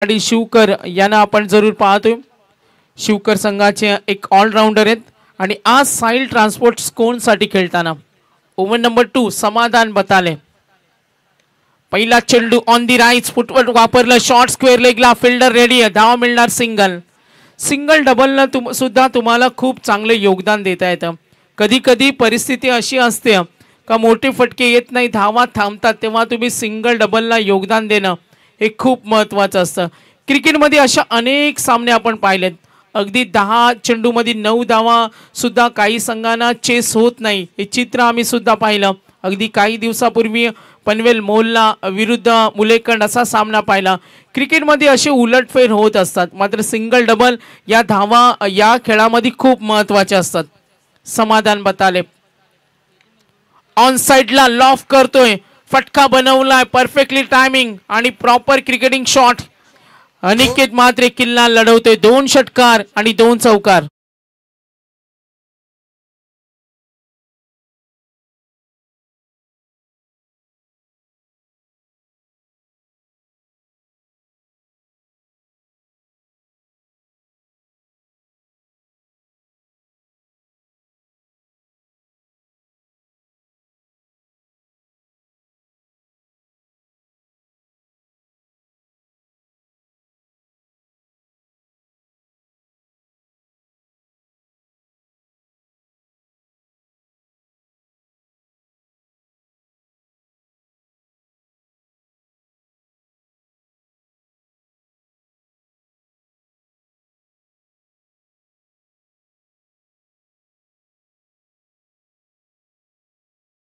आणि शिवकर यांना आपण जरूर पाहतोय। शिवकर संघाचे एक ऑलराउंडर आहेत आणि आज साईल ट्रान्सपोर्ट कोणसाठी खेळताना ओव्हर नंबर 2 समाधान बताले। पहिला चेंडू ऑन दी राइट फुटवर्क वापरलं, शॉर्ट स्क्वेअर लेगला, फिल्डर रेडी आहे, धाव मिळणार सिंगल। सिंगल डबलनं सुद्धा तुम्हाला खूप चांगले योगदान देता येतं। कधी कधी परिस्थिती अशी असते का मोठे फटके येत नाही, धावा थांबतात, तेव्हा तुम्ही सिंगल डबलला योगदान देणं हे खूप महत्त्वाचं असतं। क्रिकेटमध्ये अशा अनेक सामने आपण पाहिलेत, अगदी 10 चेंडूमध्ये 9 धावा सुद्धा काही संघांना चेस होत नाही, हे चित्र आम्ही सुद्धा पाहिलं। अगदी काही दिवसापूर्वी पनवेल मोल्ला विरुद्ध मुलेकंड असा सामना पाहिला। क्रिकेटमध्ये असे उलटफेर होत असतात, मात्र सिंगल डबल या धावा या खेळामध्ये खूप महत्त्वाच्या असतात। समाधान बताले ऑन साइडला लॉफ करतोय, फटका बनवलाय, परफेक्टली टायमिंग आणि प्रॉपर क्रिकेटिंग शॉट। अनिकेत मात्रे किल्ला लढवतोय, 2 षटकार आणि 2 चौकार।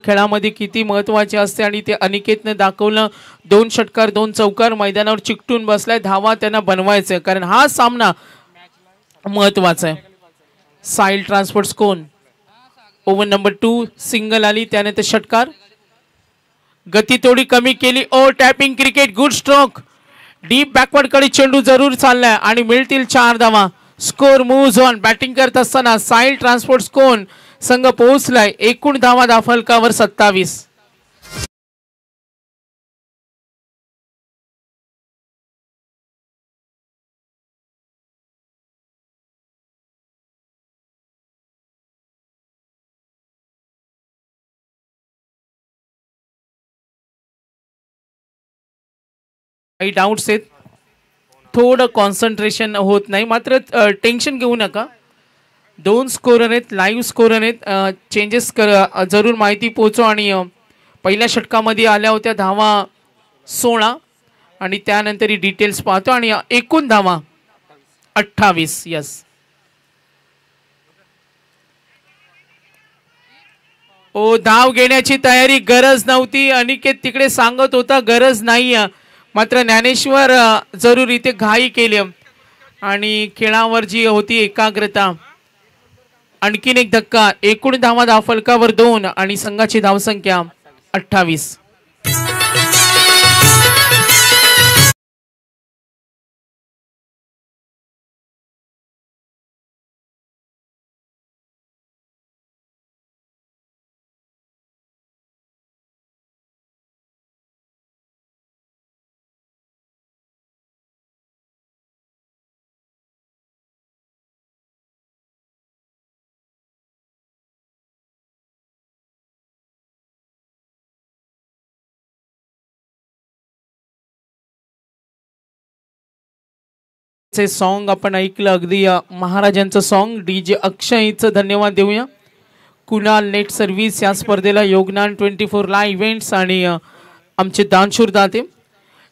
खेळामध्ये किती महत्त्वाचे असते आणि ते अनिकेतने दाखवलं। 2 षटकार 2 चौकार, मैदानावर चिकटून बसलाय, धावा त्यांना बनवायचं कारण हा सामना महत्त्वाचा आहे। साईल ट्रान्सपोर्ट्स कोण ओव्हर नंबर 2 सिंगल आली, त्यानंतर षटकार, गती थोडी कमी केली। Oh tapping cricket, good stroke, deep backward कडे चेंडू जरूर चाललाय आणि मिळतील 4 धावा। Score moves on. बॅटिंग करत असताना साईल ट्रान्सपोर्ट्स कोण संघ पोहोचलाय, एकूण धावा धाफलकावर 27। काही डाऊट्स आहेत, थोडं कॉन्सन्ट्रेशन होत नाही, मात्र टेन्शन घेऊ नका। 2 स्कोरर आहेत, लाईव्ह स्कोरर आहेत, चेंजेस जरूर माहिती पोहोचव। आणि पहिल्या षटकामध्ये आल्या होत्या धावा 16 आणि त्यानंतर ही डिटेल्स पाहतो आणि एकूण धावा 28। यस, ओ धाव घेण्याची तयारी, गरज नव्हती, अनिकेत तिकडे सांगत होता गरज नाही, मात्र ज्ञानेश्वर जरूर इथे घाई केली आणि खेळावर जी होती एकाग्रता। आणखीन एक धक्का, एकूण धावा धाफलकावर 2 आणि संघाची धावसंख्या 28। सॉन्ग आपण ऐकलं, अगदी महाराजांचं सॉन्ग, डीजे अक्षयचं धन्यवाद देऊया। कुणाल नेट सर्व्हिस या स्पर्धेला योगदान, 24 लाईव्ह इव्हेंट्स आणि आमचे दानशूर दाते।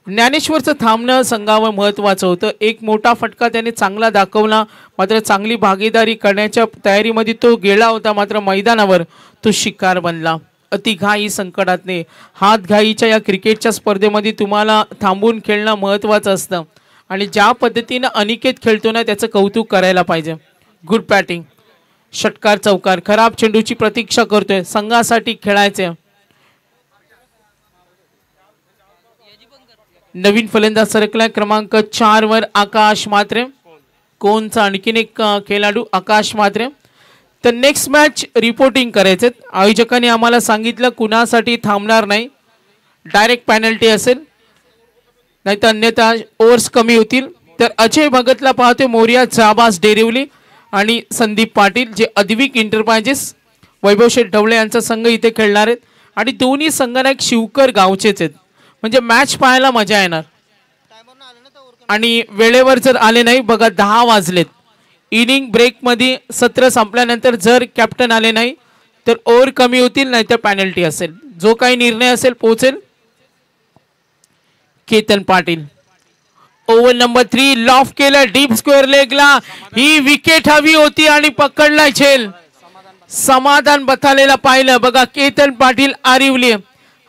ज्ञानेश्वरचं थांबणं संघावर महत्त्वाचं होतं, एक मोठा फटका त्याने चांगला दाखवला, मात्र चांगली भागीदारी करण्याच्या तयारीमध्ये तो गेला होता, मात्र मैदानावर तो शिकार बनला। अतिघाई संकटातने हातघाईच्या या क्रिकेटच्या स्पर्धेमध्ये तुम्हाला थांबून खेळणं महत्त्वाचं असतं आणि ज्या पद्धतीने अनिकेत खेळतो ना त्याचं कौतुक करायला पाहिजे। गुड बॅटिंग, षटकार चौकार, खराब चेंडूची प्रतीक्षा करतोय, संघासाठी खेळायचे। नवीन फलंदाज सरकलाय क्रमांक 4 वर आकाश म्हात्रे, कोणचा आणखीन एक खेळाडू आकाश म्हात्रे। तर नेक्स्ट मॅच रिपोर्टिंग करायचे, आयोजकांनी आम्हाला सांगितलं कुणासाठी थांबणार नाही, डायरेक्ट पेनल्टी असेल। नाहीतर अन्यथा ओव्हर्स कमी होतील. तर अजय भगतला पाहतोय मोरिया जाबाज डेरिवली आणि संदीप पाटील जे अद्विक इंटरप्राइजेस वैभव शेठ ढवळे यांचा संघ इथे खेळणार आहेत आणि दोन्ही संघनायक शिवकर गावचेच आहेत. म्हणजे मॅच पाहायला मजा येणार. आणि वेळेवर जर आले नाही बघा 10 वाजलेत. इनिंग ब्रेकमध्ये सत्र संपल्यानंतर जर कॅप्टन आले नाही तर ओव्हर कमी होतील नाहीतर पॅनल्टी असेल. जो काही निर्णय असेल पोहोचेल Ketan Patil. Over number 3 loaf केलं डीप स्क्वेअर लेगला. ही विकेट हवी होती आणि पकडलाय झेल. समाधान बथालेला पाहिलं बघा केतन पाटील आरिवली.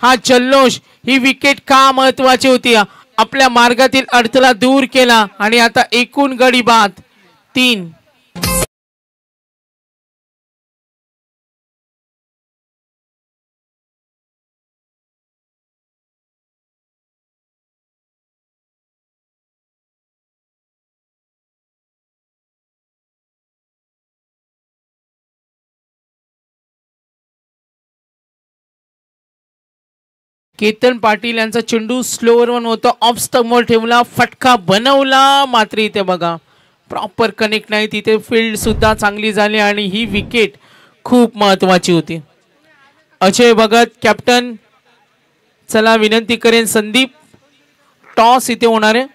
हा जल्लोष ही विकेट का महत्वाची होती. आपल्या मार्गातील अडथळा दूर केला आणि आता एकूण गडी बाद 3. केतन पाटील यांचा चेंडू स्लोअर वन होता. ऑफ स्टंपवर ठेवला फटका बनवला मात्र इथे बघा प्रॉपर कनेक्ट नाही. तिथे फील्ड सुद्धा चांगली झाली आणि ही विकेट खूप महत्वाची होती. अजय भगत कॅप्टन. चला विनंती करेन संदीप टॉस इथे होणार आहे.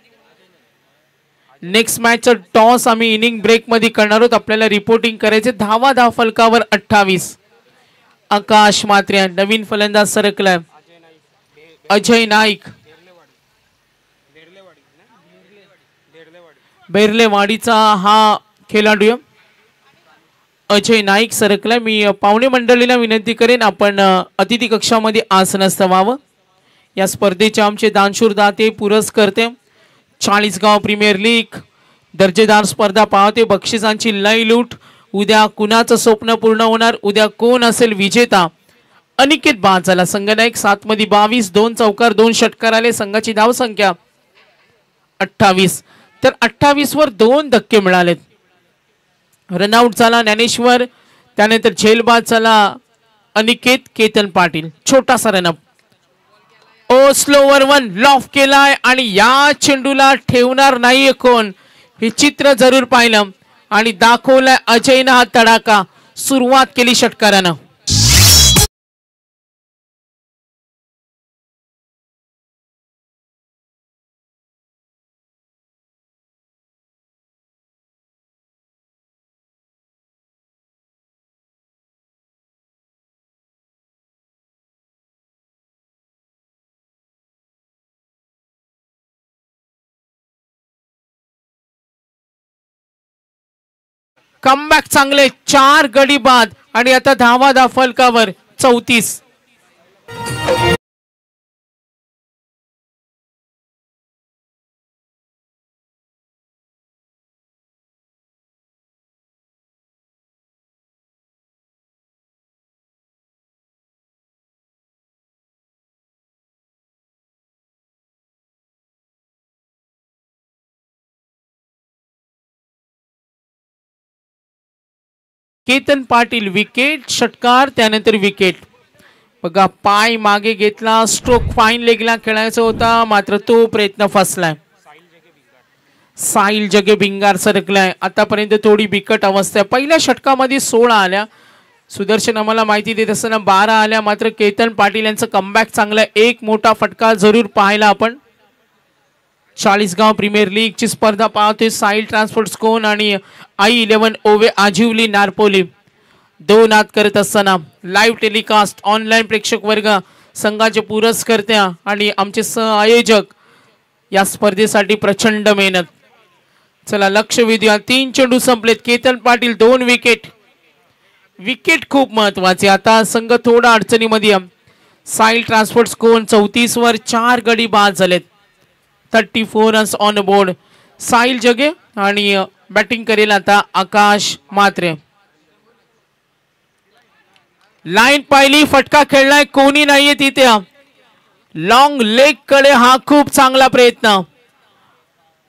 नेक्स्ट मॅचचा टॉस आम्ही इनिंग ब्रेक मध्ये करणार आहोत. आपल्याला रिपोर्टिंग करायचे. धावा फलकावर 28. आकाश मात्रे नवीन फलंदाज सरकलाय. अजय नाईक बेर्लेवाडीचा हा खेळाडू अजय नाईक सरकलाय. मी पाहुणे मंडळीला विनंती करेन आपण अतिथी कक्षामध्ये आसनस्थ व्हावं. या स्पर्धेचे आमचे दानशूर दाते पुरस्कर्ते चाळीसगाव प्रीमियर लीग दर्जेदार स्पर्धा पाहते. बक्षिसांची लय लूट. उद्या कुणाचं स्वप्न पूर्ण होणार. उद्या कोण असेल विजेता. अनिकेत बाद झाला. संघनायक 7 मध्ये 22 2 चौकार 2 षटकार आले. संघाची धाव संख्या 28. तर 28 वर 2 धक्के मिळालेत. रनआउट झाला ज्ञानेश्वर. त्यानंतर झेलबाद झाला अनिकेत केतन पाटील. छोटासा रनअप. ओ स्लोवर 1 लॉफ केलाय आणि या चेंडूला ठेवणार नाहीये कोण. हे चित्र जरूर पाहिलं आणि दाखवलाय अजयनं हा तडाका. सुरुवात केली षटकारानं. कमबॅक चांगले 4 गडी बाद आणि आता धावा फलकावर 34. केतन पाटील विकेट षटकार त्यानंतर विकेट. बघा पाय मागे घेतला. स्ट्रोक फाईन लेगला खेळायचा होता मात्र तो प्रयत्न फसलाय. साहिल जगे भिंगार सरकलाय. आतापर्यंत थोडी बिकट अवस्था आहे. पहिल्या षटकामध्ये 16 आल्या. सुदर्शन आम्हाला माहिती देत असताना 12 आल्या. मात्र केतन पाटील यांचं कमबॅक चांगलं. एक मोठा फटका जरूर पाहायला आपण. चाळीसगाव प्रीमियर लीग ची स्पर्धा पाहतोय. साहिल ट्रान्सपोर्ट कोण आणि i11 ओवे आजिवली नारपोली 2 आत करत असताना लाईव्ह टेलिकास्ट ऑनलाईन प्रेक्षक वर्ग संघाचे पुरस्कर्त्या आणि आमचे सहआयोजक या स्पर्धेसाठी प्रचंड मेहनत. चला लक्ष वेधूया. 3 चेंडू संपलेत. केतन पाटील 2 विकेट. विकेट खूप महत्वाचे. आता संघ थोडा अडचणीमध्ये. साहिल ट्रान्सपोर्ट कोण 34 वर 4 गडी बाद झालेत. 34 रन्स ऑन बोर्ड. साहिल जगे आणि बॅटिंग करेल आता आकाश मात्रे. लाईन पाहिली फटका खेळलाय. कोणी नाहीये तिथे. लॉंग लेग कडे हा खूप चांगला प्रयत्न.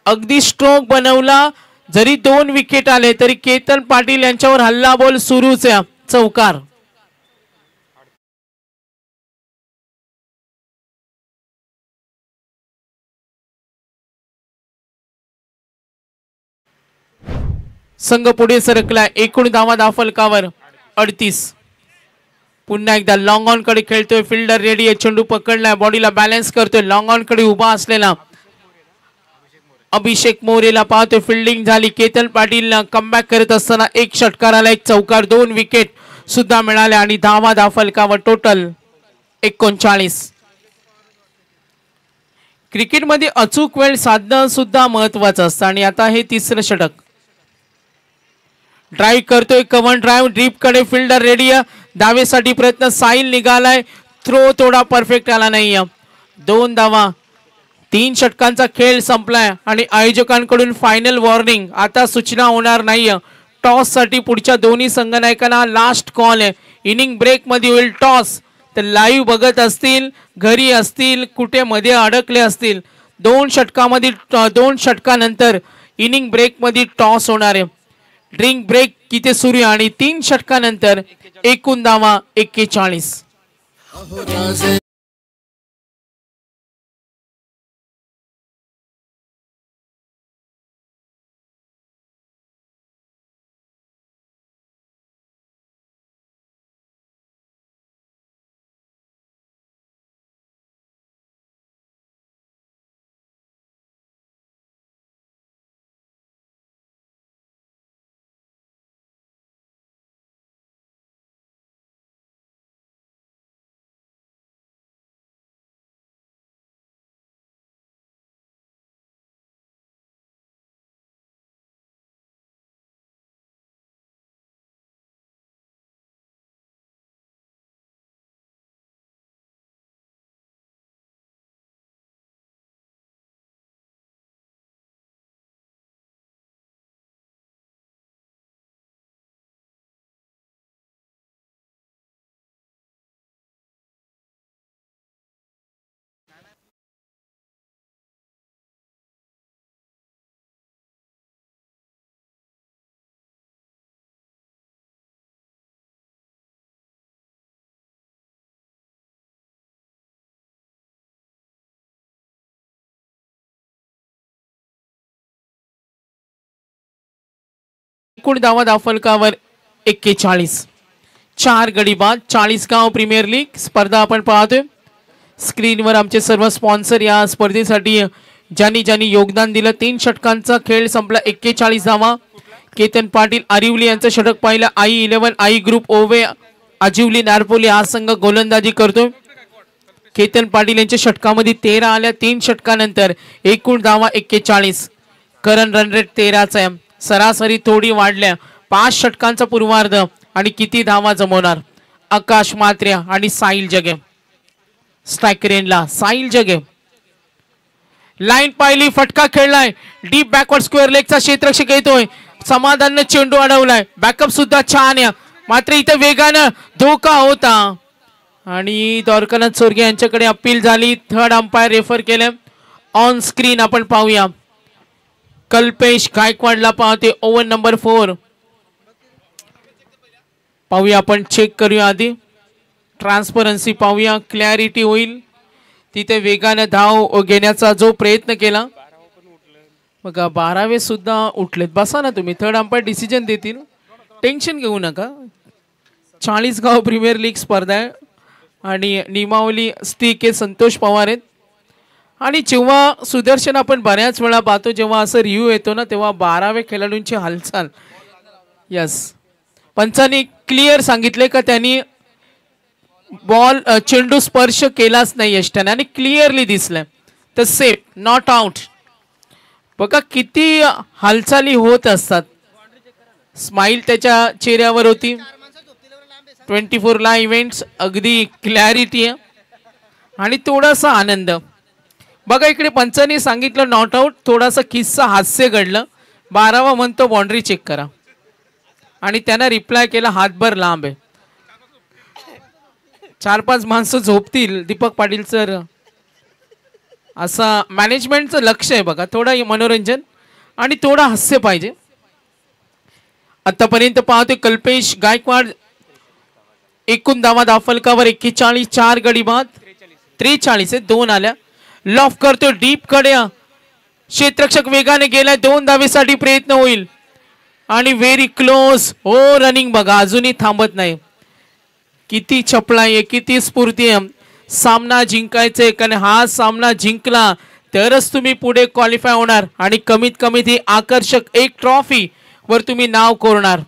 अगदी स्ट्रोक बनवला. जरी 2 विकेट आले तरी केतन पाटील यांच्यावर हल्ला बॉल सुरूच आहे. चौकार. संघ पुढे सरकलाय. एकूण धावा फलकावर 38. पुन्हा एकदा लॉंग ऑन कडे खेळतोय. फिल्डर रेडी आहे. चेंडू पकडलाय. बॉडीला बॅलन्स करतोय. लॉंग ऑन कडे उभा असलेला अभिषेक मोरेला पाहतोय. फिल्डिंग झाली. केतन पाटील कमबॅक करत असताना एक षटकार आला, एक चौकार, 2 विकेट सुद्धा मिळाल्या आणि धावा फलकावर टोटल 39. क्रिकेटमध्ये अचूक वेळ साधणं सुद्धा महत्वाचं असतं आणि आता हे तिसरं षटक. ड्राईव्ह करतोय. कव्हर ड्राईव्ह ड्रीप कडे. फिल्डर रेडी आहे. धावेसाठी प्रयत्न. साईल निघालाय. थ्रो थोडा परफेक्ट आला नाही. 2 धावा. 3 षटकांचा खेळ संपलाय आणि आयोजकांकडून फायनल वॉर्निंग. आता सूचना होणार नाही. टॉस साठी पुढच्या दोन्ही संघनायकांना लास्ट कॉल आहे. इनिंग ब्रेक मध्ये होईल टॉस. तर लाईव्ह बघत असतील, घरी असतील, कुठे मध्ये अडकले असतील, 2 षटकानंतर इनिंग ब्रेक मध्ये टॉस होणार आहे. ड्रिंक ब्रेक किती सुरू आहे आणि 3 षटकानंतर एकूण धावा 41. एकूण धावा फलकावर 41. 4 गडी बाद. 40 गाव प्रीमियर लीग स्पर्धा आपण पाहतोय. स्क्रीनवर आमचे सर्व स्पॉन्सर या स्पर्धेसाठी ज्यांनी योगदान दिलं. 3 षटकांचा खेळ संपला. 41 धावा. केतन पाटील आरिवली यांचं षटक पाहिलं. I11 आई ग्रुप ओवे आजिवली नारपोली हा संघ गोलंदाजी करतोय. केतन पाटील यांच्या षटकामध्ये 13 आल्या. 3 षटकानंतर एकूण धावा 41. करंट रन रेट 13च आहे. सरासरी थोडी वाढल्या. 5 षटकांचा पूर्वार्ध आणि किती धावा जमवणार. आकाश मात्र्या आणि साहिल जगे. स्ट्राइक रेंजला साहिल जगे. लाईन पाहिली. फटका खेळलाय. डीप बॅकवर्ड स्क्वेअर लेगचा क्षेत्ररक्षक येतोय. समाधानने चेंडू अडवलाय. बॅकअप सुद्धा छान आहे. मात्र इथे वेगानं धोका होता आणि द्वारकानाथ चोरगे यांच्याकडे अपील झाली. थर्ड अंपायर रेफर केले. ऑन स्क्रीन आपण पाहूया. कल्पेश गायकवाडला पाहते. ओव्हर नंबर 4 पाहूया आपण. चेक करूया आधी. ट्रान्सपरन्सी पाहूया. क्लॅरिटी होईल. तिथे वेगाने धाव घेण्याचा जो प्रयत्न केला बघा. 12वे सुद्धा उठलेत. बसा ना तुम्ही. थर्ड अंपायर डिसिजन देतील. टेन्शन घेऊ नका. 40 गाव प्रीमियर लीग स्पर्धा आहे आणि नियमावली स्टिक आहे. संतोष पवार आहेत. आणि जेव्हा सुदर्शन आपण बऱ्याच वेळा पाहतो, जेव्हा असं रिव्ह्यू येतो ना, तेव्हा 12वे खेळाडूंची हालचाल. यस, पंचांनी क्लिअर सांगितले का त्यांनी बॉल चेंडू स्पर्श केलाच नाही यष्टाने आणि क्लिअरली दिसलंय. तर सेफ, नॉट आउट. बघा किती हालचाली होत असतात. स्माइल त्याच्या चेहऱ्यावर होती. 24 ला इव्हेंट्स अगदी क्लॅरिटी आहे आणि थोडासा आनंद. बघा इकडे पंचांनी सांगितलं नॉट आउट. थोडासा किस्सा हास्य घडलं. 12वा म्हणतो बाउंड्री चेक करा आणि त्यानं रिप्लाय केला हातभर लांब आहे. 4-5 माणसं झोपतील. दीपक पाटील सर, असा मॅनेजमेंटचं लक्ष आहे बघा. थोडं मनोरंजन आणि थोडं हास्य पाहिजे. आतापर्यंत पाहतोय कल्पेश गायकवाड. एकूण धावा फलकावर 41. 4 गडी बाद. 43 आहे. 2 आल्या. लॉफ करतोय डीप कडे. क्षेत्ररक्षक वेगाने गेलाय. 2 धावेसाठी प्रयत्न होईल. आणि व्हेरी क्लोज. हो रनिंग बघा अजूनही थांबत नाही. किती चपळाई आहे, किती स्फूर्ती आहे. सामना जिंकायचे कारण हा सामना जिंकला तरच तुम्ही पुढे क्वालिफाय होणार आणि कमीत कमी ती आकर्षक एक ट्रॉफी वर तुम्ही नाव कोरणार.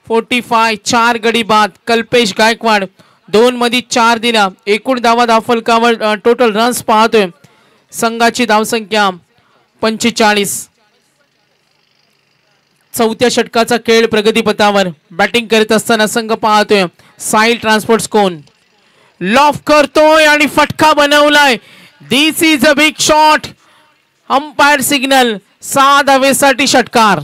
45 4 गडी बाद. कल्पेश गायकवाड 2 मध्ये 4 दिला. एकूण धावा धावफलकावर टोटल रन्स पाहतोय. संघाची धावसंख्या 45. चौथ्या षटकाचा खेळ प्रगतीपथावर. बॅटिंग करत असताना संघ पाहतोय साहिल ट्रान्सपोर्ट्स कोण लॉफ करतोय आणि फटका बनवलाय. This is a big shot. Umpire signal 6 धावेसाठी षटकार.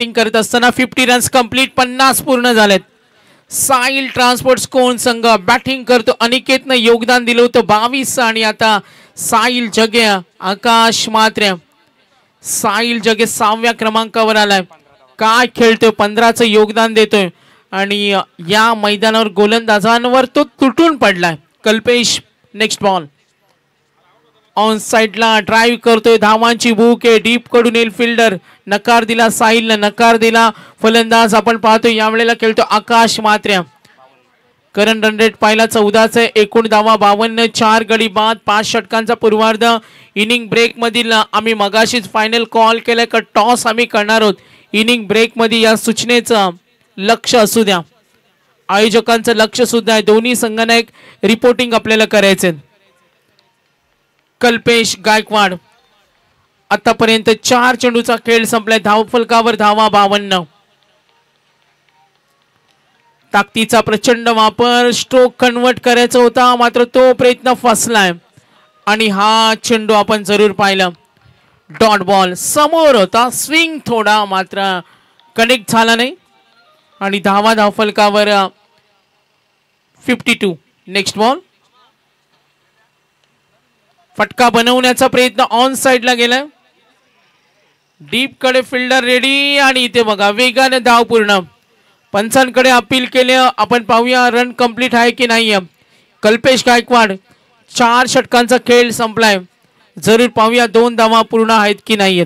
करत असताना 50 रन्स कंप्लीट. 50 पूर्ण झालेत. साहिल ट्रान्सपोर्ट्स कोण संघ बॅटिंग करतो. अनिकेतनं योगदान दिलं होतं 22 आणि आता साहिल जगे आकाश मात्रे. साहिल जगे 6व्या क्रमांकावर आलाय. काय खेळतोय 15चं योगदान देतोय आणि या मैदानावर गोलंदाजांवर तो तुटून पडलाय. कल्पेश नेक्स्ट बॉल ऑन साइडला ड्राईव्ह करतोय. धावांची भूक आहे. डीप कडून येईल फिल्डर. नकार दिला साहिलनं. नकार दिला फलंदाज. आपण पाहतोय यावेळेला खेळतो आकाश मात्र्या. करंट रन रेट पाहिला 14 आहे. एकूण धावा 52. 4 गडी बाद. 5 षटकांचा पूर्वार्ध. इनिंग ब्रेक मधील आम्ही मगाशीच फायनल कॉल केलाय का टॉस आम्ही करणार आहोत. इनिंग ब्रेक मध्ये या सूचनेचं लक्ष असू द्या. आयोजकांचं लक्ष सुद्धा आहे. दोन्ही संघांना एक रिपोर्टिंग आपल्याला करायचे. कल्पेश गायकवाड आतापर्यंत 4 चेंडूचा खेळ संपलाय. धावफलकावर धावा 52. ताकदीचा प्रचंड वापर. स्ट्रोक कन्वर्ट करायचा होता मात्र तो प्रयत्न फसलाय आणि हा चेंडू आपण जरूर पाहिला. डॉट बॉल समोर होता. स्विंग थोडा मात्र कनेक्ट झाला नाही आणि धावा धावफलकावर 52. Next ball. फटका बनवण्याचा प्रयत्न ऑन साइडला गेलाय. डीप कडे फिल्डर रेडी आणि इथे बघा वेगाने धाव पूर्ण. पंचांकडे अपील केले. आपण पाहूया रन कंप्लीट आहे की नाही. कल्पेश गायकवाड 4 षटकांचा खेळ संपलाय. जरूर पाहूया 2 धावा पूर्ण आहेत की नाही.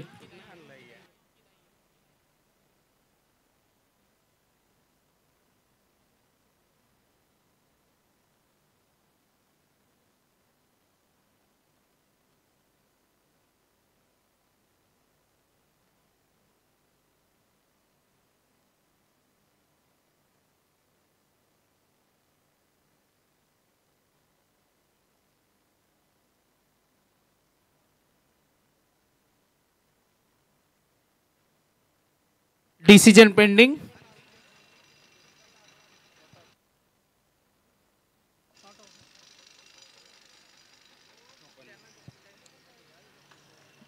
Decision pending.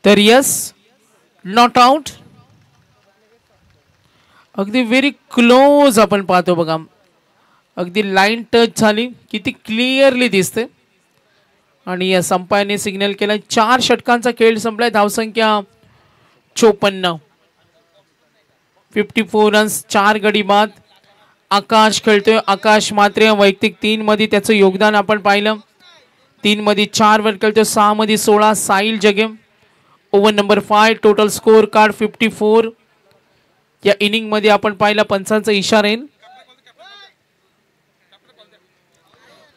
तर यस नॉट आउट. अगदी व्हेरी क्लोज आपण पाहतो बघा. अगदी लाईन टच झाली. किती क्लिअरली दिसते आणि या संपायाने सिग्नल केला. 4 षटकांचा खेळ संपलाय. धावसंख्या 54. 54 रन्स. 4 गडी बाद. आकाश खेळतोय. आकाश मात्रे वैयक्तिक 3 मध्ये त्याचं योगदान आपण पाहिलं. 3 मध्ये 4 वर खेळतोय. 6 मध्ये 16. साहिल जगे over number 5. Total score card 54. या इनिंग मध्ये आपण पाहिला पंचांचा इशारा येईल.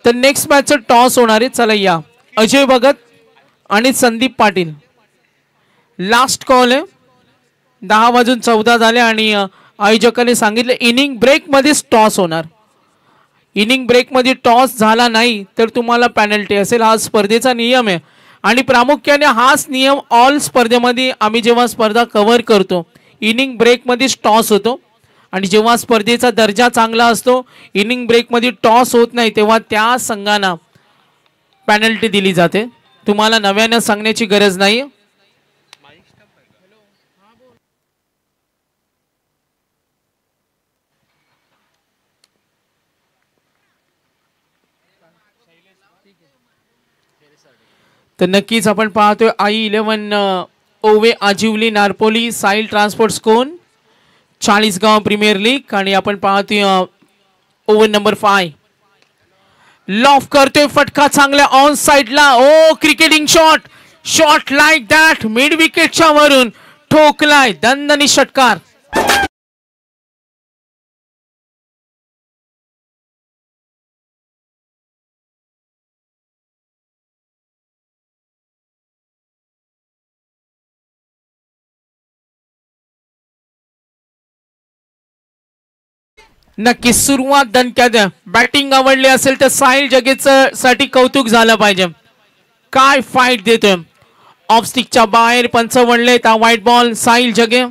तर नेक्स्ट मॅचचं टॉस होणार आहे. चला या अजय भगत आणि संदीप पाटील. लास्ट कॉल आहे. 10 वाजून 14 झाले आणि आयोजकांनी सांगितले इनिंग ब्रेक मध्येच टॉस होणार. इनिंग ब्रेक मध्ये टॉस झाला नाही तर तुम्हाला पेनल्टी असेल. हा स्पर्धेचा नियम आहे आणि प्रामुख्याने हाच नियम ऑल स्पर्धेमध्ये आम्ही जेव्हा स्पर्धा कव्हर करतो इनिंग ब्रेक मध्येच टॉस होतो आणि जेव्हा स्पर्धेचा दर्जा चांगला असतो इनिंग ब्रेक मध्ये टॉस होत नाही तेव्हा त्या संघांना पेनल्टी दिली जाते. तुम्हाला नव्याने सांगण्याची गरज नाही. तर नक्कीच आपण पाहतोय I11 ओवे आजिवली नारपोली साईल ट्रान्सपोर्ट स्कोन चाळीसगाव प्रीमियर लीग आणि आपण पाहतोय ओव्हर नंबर 5 लॉफ करतोय फटका चांगल्या ऑन साइडला oh cricketing shot shot like that mid विकेटच्या वरून ठोकलाय दणदणी षटकार नक्की सुरुवात दणक्यात बॅटिंग आवडली असेल तर साहिल जगेचं साठी कौतुक झालं पाहिजे काय फाईट देतोय ऑफ स्टिकच्या बाहेर पंच वळले त्या व्हाईट बॉल साहिल जगे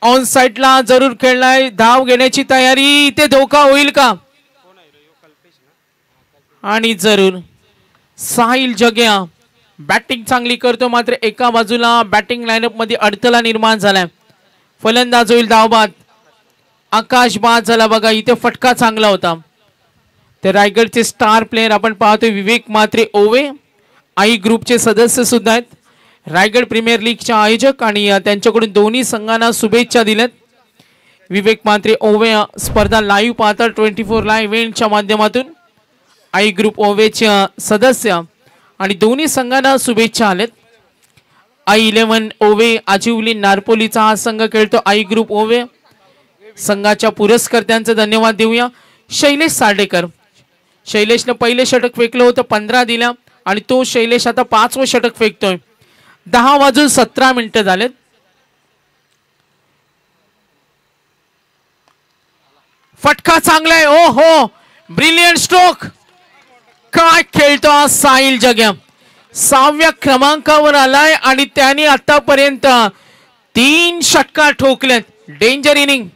ऑन साइडला जरूर खेळलाय धाव घेण्याची तयारी इथे धोका होईल का आणि जरूर साहिल जग्या बॅटिंग चांगली करतो मात्र एका बाजूला बॅटिंग लाईनअप मध्ये अडथळा निर्माण झालाय फलंदाज होईल धावबाद आकाश बाद झाला बघा इथे फटका चांगला होता ते रायगडचे स्टार प्लेयर आपण पाहतोय विवेक म्हात्रे ओवे आई ग्रुपचे सदस्य सुद्धा आहेत रायगड प्रीमियर लीगच्या आयोजक आणि त्यांच्याकडून दोन्ही संघांना शुभेच्छा दिल्यात विवेक म्हात्रे ओवे स्पर्धा लाईव्ह पाहतात 24 लाईव्ह इव्हेंटच्या माध्यमातून आई ग्रुप ओवेचे सदस्य आणि दोन्ही संघांना शुभेच्छा आलेत I11 ओवे आजिवली नारपोलीचा हा संघ खेळतो आई ग्रुप ओवे संघाच्या पुरस्कर्त्यांचे धन्यवाद देऊया शैलेश साडेकर शैलेशने पहिले षटक फेकलं होतं 15 दिल्या आणि तो शैलेश आता 5वं षटक फेकतोय 10:17 झालेत फटका चांगला आहे ओ हो ब्रिलियंट स्ट्रोक काय खेळतो आज साहिल जग्या 6व्या क्रमांकावर आलाय आणि त्याने आतापर्यंत 3 षटकार ठोकलेत डेंजर इनिंग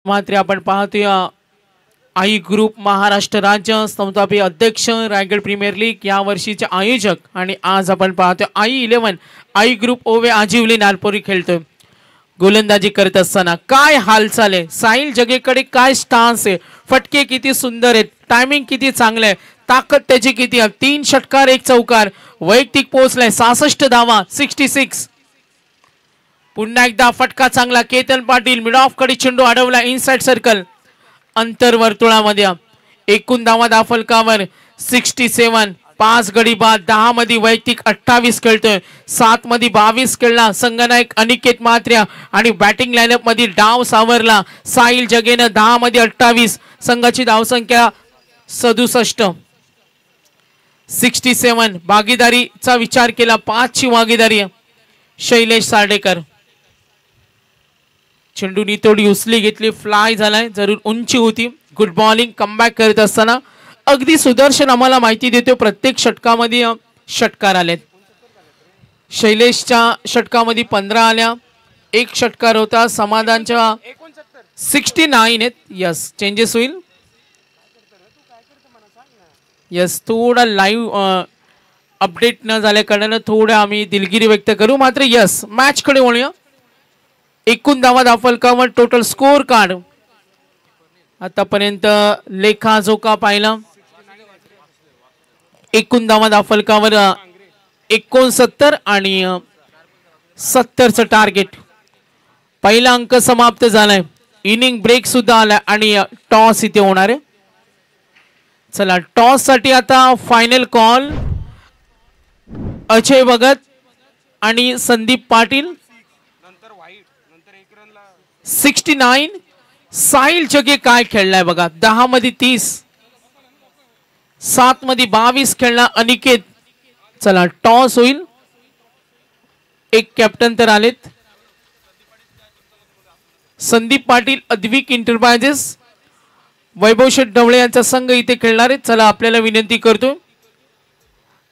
मात्र आपण पाहतोय आई ग्रुप महाराष्ट्र राज्य संस्थापक अध्यक्ष रायगड प्रीमियर लीग या वर्षीचे आयोजक आणि आज आपण पाहतोय I11 आई ग्रुप ओवे आजिवली नारपोली खेळतोय गोलंदाजी करत असताना काय हालचाल आहे साहिल जगेकडे काय स्टान्स आहे फटके किती सुंदर आहेत टायमिंग किती चांगलं आहे ताकद त्याची किती आहे 3 षटकार 1 चौकार वैयक्तिक पोहोचलाय 66 धावा 66 पुन्हा एकदा फटका चांगला केतन पाटील मिड ऑफ कडे चेंडू अडवला इनसाइड सर्कल अंतर वर्तुळामध्ये एकूण धावा फलकावर 67 5 गडी बाद 10 मध्ये वैयक्तिक 28 खेळतोय 7 मध्ये 22 खेळला संघनायक अनिकेत म्हात्रे आणि बॅटिंग लाईनअप मध्ये डाव सावरला साहिल जगेनं 10 मध्ये 28 संघाची धावसंख्या 67 67 भागीदारीचा विचार केला 5 ची भागीदारी शैलेश साडेकर चेंडू नितोडी उचली घेतली फ्लाय झालाय जरूर उंची होती गुड बॉलिंग कमबॅक करत असताना अगदी सुदर्शन आम्हाला माहिती देतो प्रत्येक षटकामध्ये षटकार आलेत शैलेशच्या षटकामध्ये 15 आल्या 1 षटकार होता समाधानच्या 69 आहेत यस चेंजेस होईल यस थोडा लाईव्ह अपडेट न झाल्या कारणाने थोडं आम्ही दिलगिरी व्यक्त करू मात्र यस मॅच कडे वळूया एकूण धावा फलकावर टोटल स्कोर कार्ड आतापर्यंत लेखाजोखा पाहिला एकूण धावा फलकावर 69 आणि 70चं टार्गेट पहिला अंक समाप्त झालाय इनिंग ब्रेक सुद्धा आलाय आणि टॉस इथे होणार आहे चला टॉस साठी आता फायनल कॉल अजय भगत आणि संदीप पाटील 69 साहिल जगे काय खेळलाय बघा 10 मध्ये 30 7 मध्ये 22 खेळला अनिकेत चला टॉस होईल एक कॅप्टन तर आलेत संदीप पाटील अद्विक इंटरप्राइजेस वैभव शेठ ढवळे यांचा संघ इथे खेळणार आहे. चला आपल्याला विनंती करतो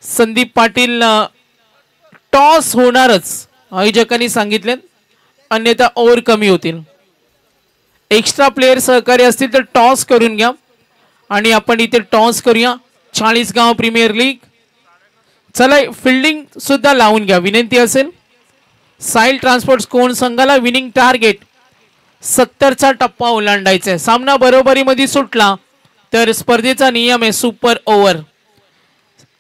संदीप पाटील टॉस होणारच आयोजकांनी सांगितले, अन्यथा ओव्हर कमी होतील. एक्स्ट्रा प्लेयर सहकारी असतील तर टॉस करून घ्या आणि आपण इथे टॉस करूया. Chalisgaon premier league. चला फिल्डिंग सुद्धा लावून घ्या विनंती असेल. साईल ट्रान्सपोर्ट कोण संघाला विनिंग टार्गेट 70चा टप्पा ओलांडायचा आहे. सामना बरोबरीमध्ये सुटला तर स्पर्धेचा नियम आहे सुपर ओव्हर.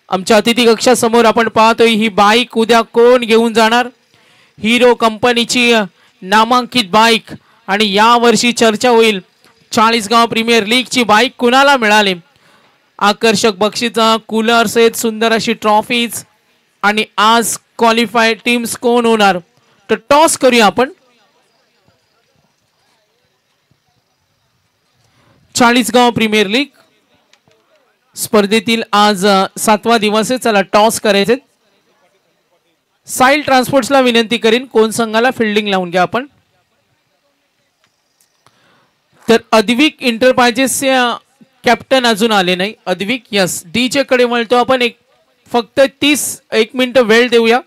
आमच्या अतिथी कक्षासमोर आपण पाहतोय ही बाईक उद्या कोण घेऊन जाणार. हिरो कंपनीची नामांकित बाईक आणि या वर्षी चर्चा होईल चाळीसगाव प्रीमियर लीगची बाईक कुणाला मिळाली. आकर्षक बक्षीस, कूलर्स आहेत, सुंदर अशी ट्रॉफीज आणि आज क्वालिफाईड टीम्स कोण होणार तर टॉस करूया आपण. चाळीसगाव प्रीमियर लीग स्पर्धेतील आज 7वा दिवस आहे. चला टॉस करायचे. साईल ट्रान्सपोर्ट्सला विनंती करीन कोण संघाला फिल्डिंग लावून घ्या आपण. तर अद्विक इंटरप्राइजेसचे कॅप्टन अजून आले नाही. अद्विक यस डीजे कडे वळतो आपण. फक्त 1 मिनिट वेळ देऊया.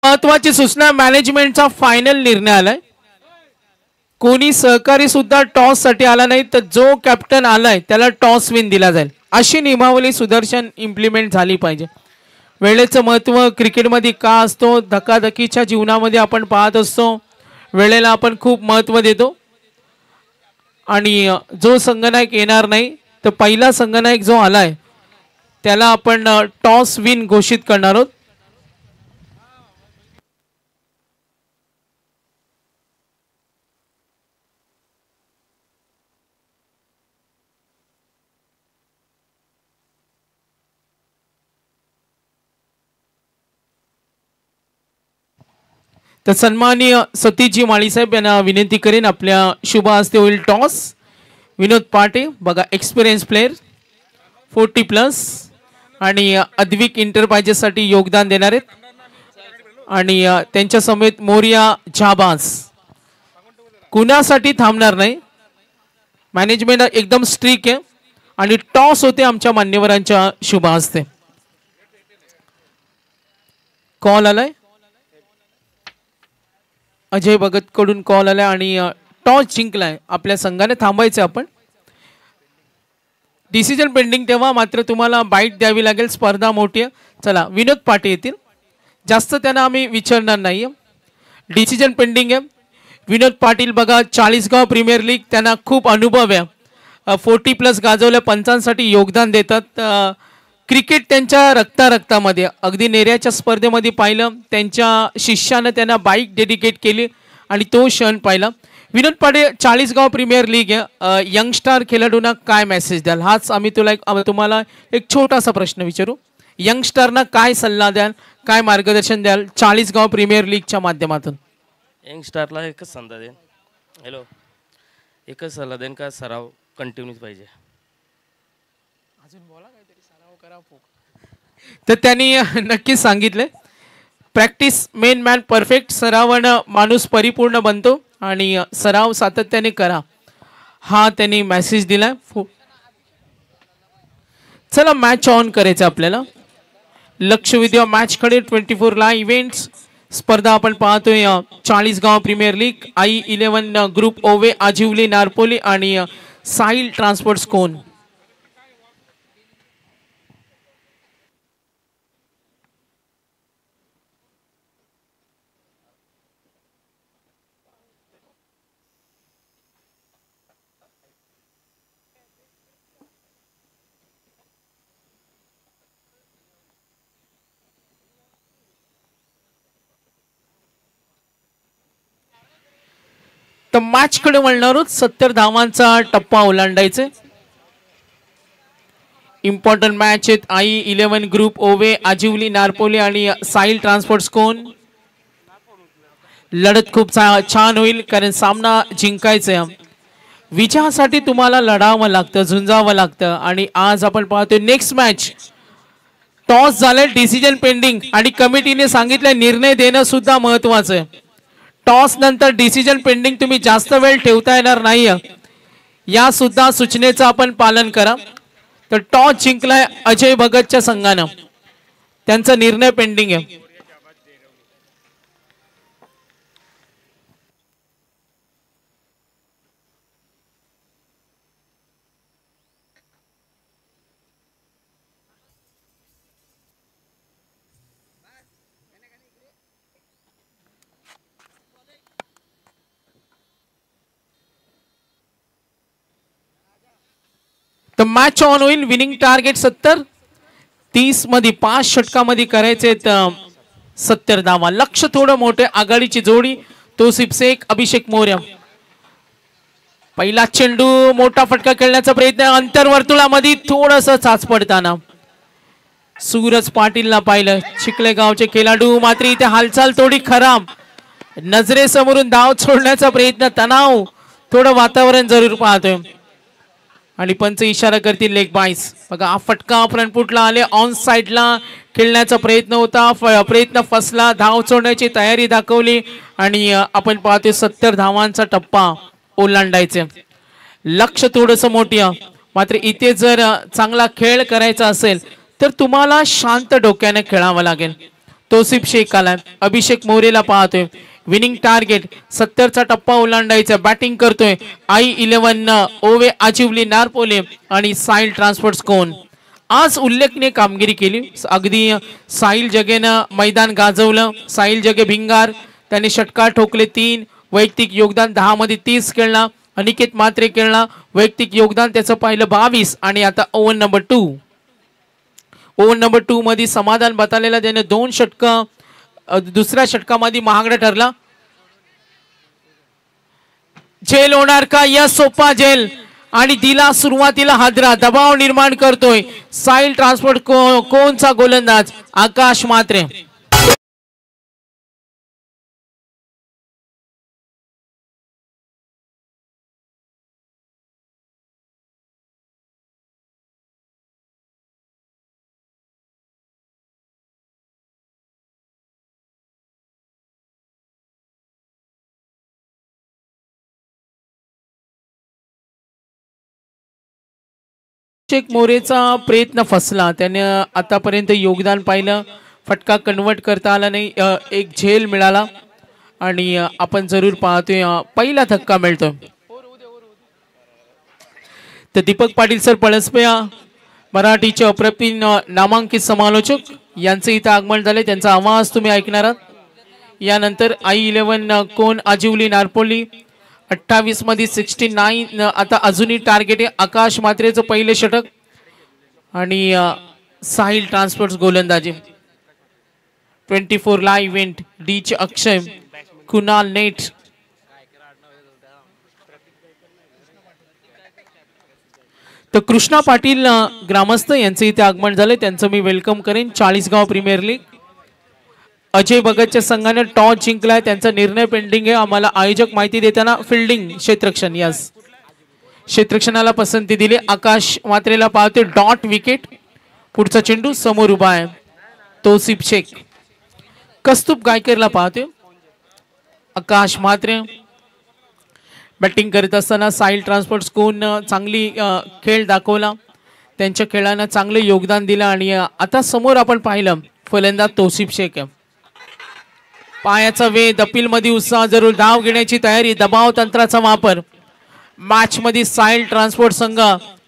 महत्वाची सूचना मॅनेजमेंटचा फायनल निर्णय आलाय. कोणी सहकारी सुद्धा टॉस साठी आला नाही तर जो कॅप्टन आलाय त्याला टॉस विन दिला जाईल. अशी नियमावली सुदर्शन इम्प्लिमेंट झाली पाहिजे. वेळेचं महत्व क्रिकेटमध्ये का असतो, धकाधकीच्या जीवनामध्ये आपण पाहत असतो वेळेला आपण खूप महत्व देतो. आणि जो संघनायक येणार नाही तर पहिला संघनायक जो आलाय त्याला आपण टॉस विन घोषित करणार आहोत. तर सन्माननीय सतीशजी माळी साहेब यांना विनंती करेन आपल्या शुभ हस्ते होईल टॉस. विनोद पाटे बघा एक्सपिरियन्स प्लेयर 40+ आणि अद्विक इंटरप्राइजेस साठी योगदान देणार आहेत. आणि त्यांच्या समेत मोरिया झाबास कुणासाठी थांबणार नाही. मॅनेजमेंट एकदम स्ट्रिक्ट आहे आणि टॉस होते आमच्या मान्यवरांच्या शुभ हस्ते. कॉल आलाय अजय भगत कडून कॉल आलाय आणि टॉस जिंकलाय आपल्या संघाने. थांबायचं आपण. डिसिजन पेंडिंग तेव्हा मात्र तुम्हाला बाईट द्यावी लागेल. स्पर्धा मोठी आहे. चला विनोद पाटे येतील. जास्त त्यांना आम्ही विचारणार नाहीये. डिसिजन पेंडिंग आहे. विनोद पाटील बघा चाळीसगाव प्रीमियर लीग त्यांना खूप अनुभव आहे. 40+ गाजवल्या पंचांसाठी योगदान देतात. क्रिकेट त्यांच्या रक्तामध्ये. अगदी नेऱ्याच्या स्पर्धेमध्ये पाहिलं त्यांच्या शिष्यानं त्यांना बाईक डेडिकेट केली आणि तो क्षण पाहिला. विनोद पाटे चाळीसगाव प्रीमियर लीग आहे. यंगस्टार खेळाडूंना काय मेसेज द्याल हाच आम्ही तुम्हाला एक छोटासा प्रश्न विचारू. यंगस्टारना काय सल्ला द्याल, काय मार्गदर्शन द्याल चाळीसगाव प्रीमियर लीगच्या माध्यमातून. यंगस्टारला एकच सल्ला देईन. हॅलो एकच सल्ला देईन का सराव कंटिन्यूच पाहिजे. अजून बोला काहीतरी सराव करा. तर त्यांनी नक्कीच सांगितले प्रॅक्टिस मेन मॅन परफेक्ट. सरावानं माणूस परिपूर्ण बनतो आणि सराव सातत्याने करा हा त्यांनी मेसेज दिलाय. चला मॅच ऑन करायचं आपल्याला. लक्ष विद्या मॅच कडे 24 लाईव्ह इव्हेंट्स स्पर्धा आपण पाहतोय. Chalisgaon premier league I11 group Owe Ajivali Narpoli आणि साईल ट्रान्सपोर्ट्स कोण. तर मॅच कडे वळणार आहोत. 70 धावांचा टप्पा ओलांडायचे. इम्पॉर्टंट मॅच आहेत I-11 ग्रुप ओवे आजिवली नारपोली आणि साहिल ट्रान्सपोर्ट कोण. लढत खूप छान होईल कारण सामना जिंकायचा आहे. विजयासाठी तुम्हाला लढावं लागतं, झुंजावं लागतं. आणि आज आपण पाहतोय नेक्स्ट मॅच टॉस झाले, डिसिजन पेंडिंग आणि कमिटीने सांगितलं निर्णय देणं सुद्धा महत्वाचं आहे. टॉस नंतर डिसिजन पेंडिंग तुम्ही जास्त वेळ ठेवता येणार नाही, या सुद्धा सूचनेचं आपण पालन करा. तर टॉस जिंकलाय अजय भगतच्या संघानं, त्यांचा निर्णय पेंडिंग आहे. तर मॅच ऑन होईल. Winning target 70. 30 मध्ये 5 षटकामध्ये करायचे 70 धावा. लक्ष थोडं मोठे. आघाडीची जोडी तौसिफ शेख अभिषेक मोर्या. पहिला चेंडू मोठा फटका खेळण्याचा प्रयत्न अंतर्वर्तुळामध्ये थोडस चाच पडताना सूरज पाटीलला पाहिलं. चिखले गावचे खेळाडू मात्र इथे हालचाल थोडी खराब. नजरेसमोरून धाव सोडण्याचा प्रयत्न, तणाव, थोडं वातावरण जरूर पाहतोय. आणि पंच इशारा करतील लेग बाईस. बघा हा फटका फ्रंटफुटला आले. ऑन साइडला खेळण्याचा प्रयत्न होता, प्रयत्न फसला. धाव सोडण्याची तयारी दाखवली आणि आपण पाहतोय 70 धावांचा टप्पा ओलांडायचे. लक्ष थोडंसं मोठी, मात्र इथे जर चांगला खेळ करायचा असेल तर तुम्हाला शांत डोक्याने खेळावं लागेल. तौसिफ शेख आलाय. अभिषेक मोरेला पाहतोय. विनिंग टार्गेट 70चा टप्पा ओलांडायचा. बॅटिंग करतोय I-11 ओवे आजिवली नारपोले आणि साहिल ट्रान्सपोर्ट कोण. आज उल्लेखनीय कामगिरी केली. अगदी साहिल जगेनं मैदान गाजवलं. साहिल जगे भिंगार, त्याने षटकार ठोकले 3. वैयक्तिक योगदान 10 मध्ये 30 खेळला. अनिकेत मात्रे खेळला. वैयक्तिक योगदान त्याचं पाहिलं 22. आणि आता ओव्हर नंबर 2 मध्ये समाधान बतालेला त्याने 2 षटक. दुसऱ्या षटकामध्ये महागडा ठरला. झेल होणार का? यस, सोपा झेल. आणि दिला सुरुवातीला हादरा. दबाव निर्माण करतोय साहिल ट्रान्सपोर्ट कोणचा गोलंदाज आकाश मात्रे. अभिषेक मोरेचा प्रयत्न फसला. त्याने आतापर्यंत योगदान पाहिलं, फटका कन्वर्ट करता आला नाही. एक झेल मिळाला आणि आपण जरूर पाहतोय पहिला धक्का मिळतोय. तर दीपक पाटील सर पळसपे मराठीचे अप्रतिम नामांकित समालोचक यांचं इथं आगमन झाले. त्यांचा आवाज तुम्ही ऐकणार आहात. यानंतर I-11 कोण आजिवली नारपोली 28 मध्ये 69. आता अजूनही टार्गेट आहे. आकाश मात्रेचं पहिले षटक आणि साहिल ट्रान्सपोर्ट गोलंदाजी. 24 ला इव्हेंट डी चे अक्षय, कुणाल नेट. तर कृष्णा पाटील ग्रामस्थ यांचे इथे आगमन झाले. त्यांचं मी वेलकम करेन. 40गाव प्रीमियर लीग. अजय भगतच्या संघाने टॉस जिंकलाय, त्यांचा निर्णय पेंडिंग आहे. आम्हाला आयोजक माहिती देताना फिल्डिंग क्षेत्ररक्षण, यस, क्षेत्ररक्षणाला पसंती दिली. आकाश मात्रेला पाहते डॉट विकेट. पुढचा चेंडू समोर उभा आहे तौसिफ शेख. कस्तुभ गायकरला पाहते. आकाश मात्रे बॅटिंग करत असताना साहिल ट्रान्सपोर्ट कोण चांगली खेळ दाखवला. त्यांच्या खेळानं चांगले योगदान दिलं. आणि आता समोर आपण पाहिलं फलंदाज तौसिफ शेख. पायाचा वेध, अपील मध्ये उत्साह, जरूर धाव घेण्याची तयारी, दबाव तंत्राचा वापर. मॅच मध्ये साहिल ट्रान्सपोर्ट संघ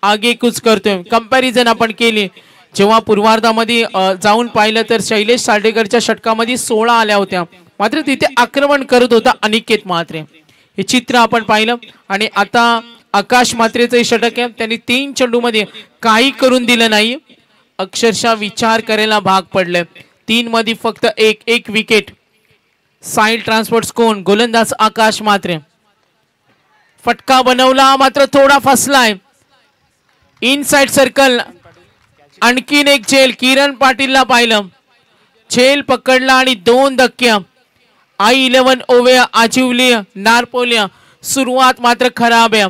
आगेकूच करतोय. कंपॅरिझन आपण केली, जेव्हा पूर्वार्धामध्ये जाऊन पाहिलं तर शैलेश साडेकरच्या षटकामध्ये 16 आल्या होत्या, मात्र तिथे आक्रमण करत होता अनिकेत मात्रे. हे चित्र आपण पाहिलं. आणि आता आकाश मात्रेचं षटक आहे. त्यांनी 3 चेंडूमध्ये काही करून दिलं नाही, अक्षरशः विचार करायला भाग पडले. 3 मध्ये फक्त एक विकेट. साहिल ट्रान्सपोर्ट कोण गोलंदाज आकाश मात्रे. फटका बनवला, मात्र थोडा फसलाय. इनसाइड सर्कल आणखीन एक झेल किरण पाटीलला पाहिलं, झेल पकडला आणि 2 धक्के. I11 ओवे आजिवली नारपोलिया. सुरुवात मात्र खराब आहे.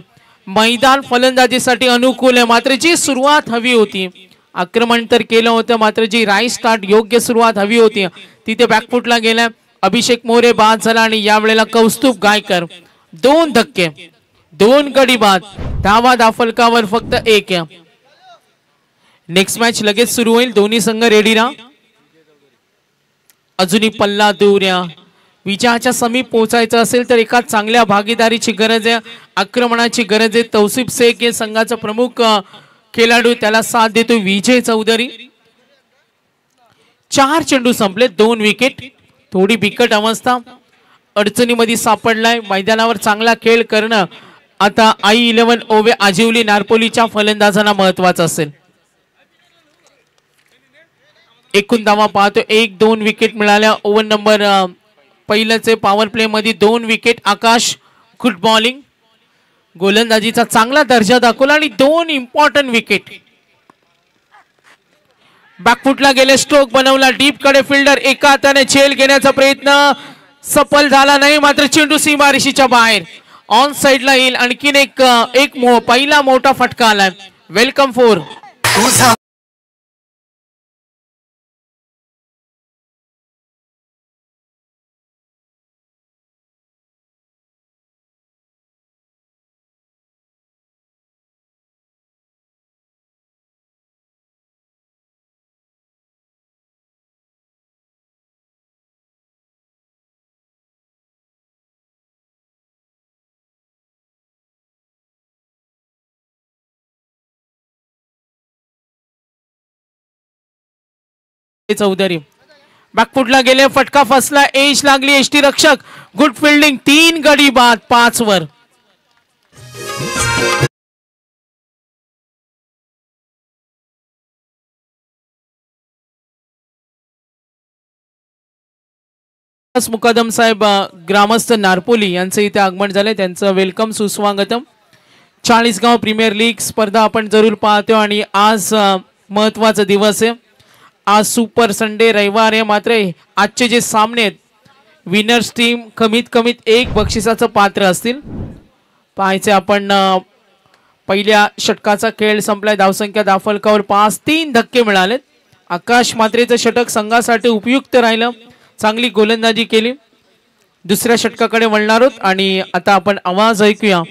मैदान फलंदाजीसाठी अनुकूल आहे, मात्र जी सुरुवात हवी होती, आक्रमण तर केलं होतं, मात्र जी राईट स्टार्ट योग्य सुरुवात हवी होती तिथे बॅकफुटला गेला. अभिषेक मोरे बाद झाला आणि यावेळेला कौस्तुभ गायकर 2 धक्के, 2 गडी बाद. धावा दाफलकावर फक्त 1 आहे. नेक्स्ट मॅच लगेच सुरू होईल. दोन्ही संघ रेडी राहा. अजूनही पल्ला दूर या. विजयाच्या समीप पोहोचायचं असेल तर एका चांगल्या भागीदारीची गरज आहे, आक्रमणाची गरज आहे. तौसिफ शेख हे संघाचा प्रमुख खेळाडू, त्याला साथ देतो विजय चौधरी. 4 चेंडू संपले, 2 विकेट. थोडी बिकट अवस्था, अडचणीमध्ये सापडलाय. मैदानावर चांगला खेळ करणं आता I11 ओवे आजिवली नारपोलीच्या फलंदाजांना महत्वाचं असेल. एकूण धावा पाहतो 1-2 विकेट मिळाल्या. ओव्हर नंबर पहिल्याचे पॉवर प्ले मध्ये 2 विकेट. आकाश गुड बॉलिंग, गोलंदाजीचा चांगला दर्जा दाखवला आणि 2 इम्पॉर्टंट विकेट. बॅकफुटला गेले, स्ट्रोक बनवला, डीप कडे फिल्डर एका हाताने झेल घेण्याचा प्रयत्न सफल झाला नाही, मात्र चेंडू सीमारेषेच्या बाहेर ऑन साइडला येईल. आणखीन एक पहिला मोठा फटका आलाय. वेलकम 4. चौधरी बॅकफुटला गेले, फटका फसला, एज लागली, एसटी रक्षक गुड फिल्डिंग. 3 गडी बाद 5 वर. मुकादम साहेब ग्रामस्थ नारपोली यांचं इथे आगमन झाले, त्यांचं वेलकम सुस्वागतम. 40गाव प्रीमियर लीग स्पर्धा आपण जरूर पाहतो आणि आज महत्वाचा दिवस आहे. आज सुपर संडे रविवार आहे, मात्र आजचे जे सामने आहेत विनर्स टीम कमीत कमीत 1 बक्षिसाचं पात्र असतील. पाहायचे आपण पहिल्या षटकाचा खेळ संपलाय. धावसंख्या दाफलकावर 5, 3 धक्के मिळालेत. आकाश मात्रेचं षटक संघासाठी उपयुक्त राहिलं, चांगली गोलंदाजी केली. दुसऱ्या षटकाकडे वळणार आहोत आणि आता आपण आवाज ऐकूया.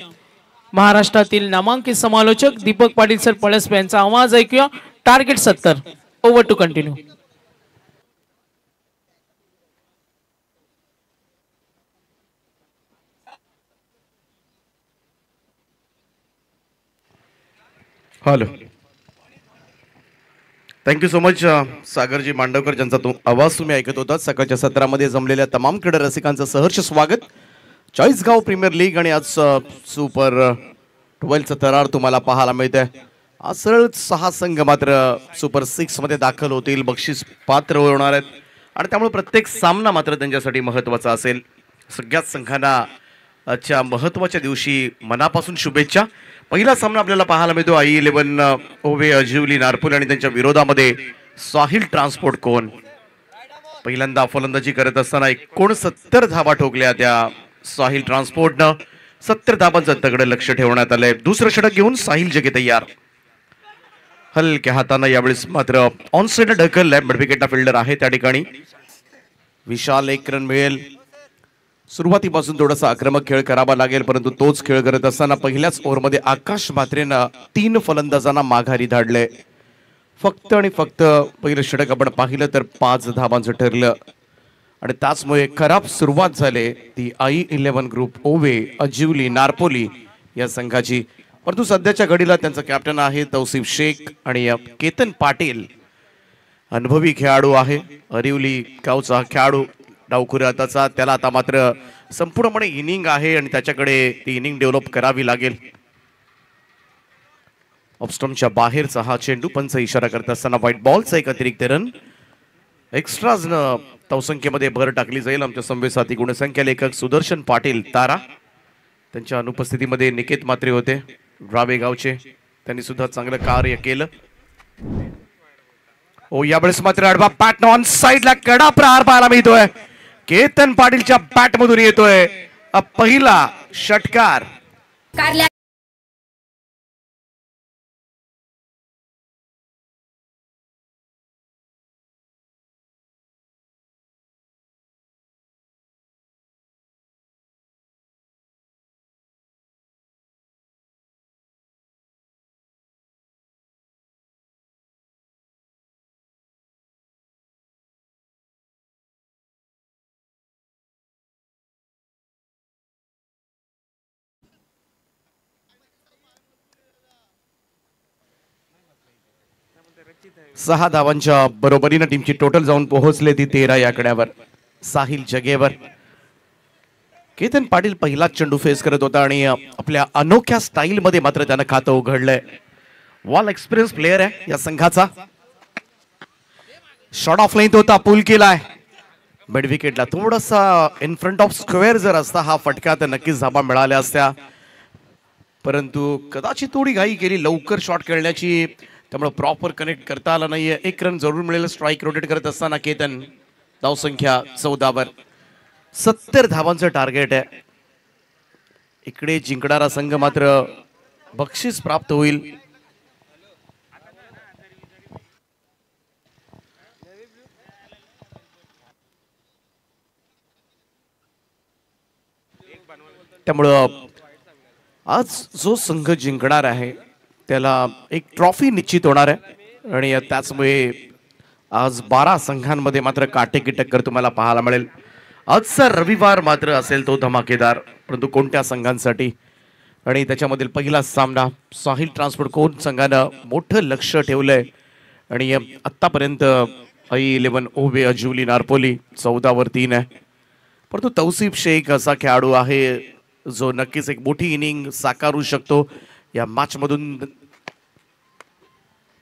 महाराष्ट्रातील नामांकित समालोचक दीपक पाटील सर पळसपे यांचा आवाज ऐकूया. Target 70. Over to continue. Hello, thank you so much Sagarji Mandavkar, ज्यांचा आवाज तुम्ही ऐकत होता. सकाळच्या सत्रामध्ये जमलेल्या तमाम क्रीडा रसिकांचं सहर्ष स्वागत. 40गाव प्रीमियर लीग आणि आज सुपर 12चं थरार तुम्हाला पाहायला मिळतंय. आज सरळ 6 संघ मात्र सुपर 6 मध्ये दाखल होतील, बक्षीस पात्र होणार आहेत आणि त्यामुळे प्रत्येक सामना मात्र त्यांच्यासाठी महत्त्वाचा असेल. सगळ्याच संघांना आजच्या महत्त्वाच्या दिवशी मनापासून शुभेच्छा. पहिला सामना आपल्याला पाहायला मिळतो I11 ओवे आजिवली नारपोली आणि त्यांच्या विरोधामध्ये साहिल ट्रान्सपोर्ट कोण. पहिल्यांदा फलंदाजी करत असताना 69 धावा ठोकल्या त्या साहिल ट्रान्सपोर्टनं. 70 धावांचं तगडं लक्ष ठेवण्यात आलंय. दुसरं षटक घेऊन साहिल जगे तयार. हलक्या हातानं यावेळेस मात्र ऑन साइड ढकललाय. मिडविकेटला फिल्डर आहे त्या ठिकाणी. विशाल 1 रन मिळेल. सुरुवातीपासून थोडासा आक्रमक खेळ करावा लागेल, परंतु तोच खेळ करत असताना पहिल्याच ओव्हरमध्ये आकाश म्हात्रेनं 3 फलंदाजांना माघारी धाडले. फक्त आणि फक्त पहिलं षटक आपण पाहिलं तर 5 धावांचं ठरलं आणि त्याचमुळे खराब सुरुवात झाली ती I11 ग्रुप ओवे आजिवली नारपोली या संघाची. परंतु सध्याच्या घडीला त्यांचा कॅप्टन आहे तौसिफ शेख आणि केतन पाटील अनुभवी खेळाडू आहे. अरिवली गावचा खेळाडू डावखुऱ्या हाताचा. त्याला आता मात्र संपूर्णपणे इनिंग आहे आणि त्याच्याकडे ती इनिंग डेव्हलप करावी लागेल. ऑफस्टॉमच्या बाहेरचा हा चेंडू. पंच इशारा करत असताना व्हाईट बॉलचा एक अतिरिक्त रन. एक्स्ट्राजनं धावसंख्येमध्ये भर टाकली जाईल. आमच्या संवेदसाथी गुणसंख्या लेखक सुदर्शन पाटील तारा, त्यांच्या अनुपस्थितीमध्ये निकेत मात्रे होते रावे गावचे, त्यांनी सुद्धा चांगलं कार्य केलं. ओ यावेळेस मात्र आडवा बॅट ऑन साइडला कडा प्रहार पाहायला मिळतोय. केतन पाटीलच्या बॅट मधून येतोय पहिला षटकार. सहा धावांच्या बरोबरीनं टीमची टोटल जाऊन पोहोचले ती 13 या आकड्यावर. साहिल जगेवर केतन पाटील पहिला चेंडू फेस करत होता आणि आपल्या अनोख्या स्टाईल मध्ये मात्र त्यानं खातं उघडलंय. वॉल एक्सपिरियन्स प्लेयर आहे या संघाचा. शॉट ऑफ लेंथ होता, पुल केलाय मिड विकेटला. थोडासा इन फ्रंट ऑफ स्क्वेअर जर असता हा फटका तर नक्कीच धाबा मिळाल्या असत्या, परंतु कदाचित थोडी घाई केली लवकर शॉट खेळण्याची, त्यामुळे प्रॉपर कनेक्ट करता आला नाहीये. 1 रन जरूर मिळेल स्ट्राईक रोटेट करत असताना केतन. धावसंख्या 14 वर 70 धावांचं टार्गेट आहे. इकडे जिंकणारा संघ मात्र बक्षीस प्राप्त होईल. त्यामुळं आज जो संघ जिंकणार आहे त्याला एक ट्रॉफी निश्चित होणार आहे आणि त्याचमुळे आज 12 संघांमध्ये मात्र काटेकी टक्कर तुम्हाला पाहायला मिळेल. आजचा रविवार मात्र असेल तो धमाकेदार, परंतु कोणत्या संघांसाठी आणि त्याच्यामधील पहिला सामना साहिल ट्रान्सपोर्ट कोण संघानं मोठं लक्ष ठेवलंय आणि आत्तापर्यंत I11 ओवे अजिवली नारपोली 14 वर 3 आहे, परंतु तौसिफ शेख असा खेळाडू आहे जो नक्कीच एक मोठी इनिंग साकारू शकतो या मॅच मधून.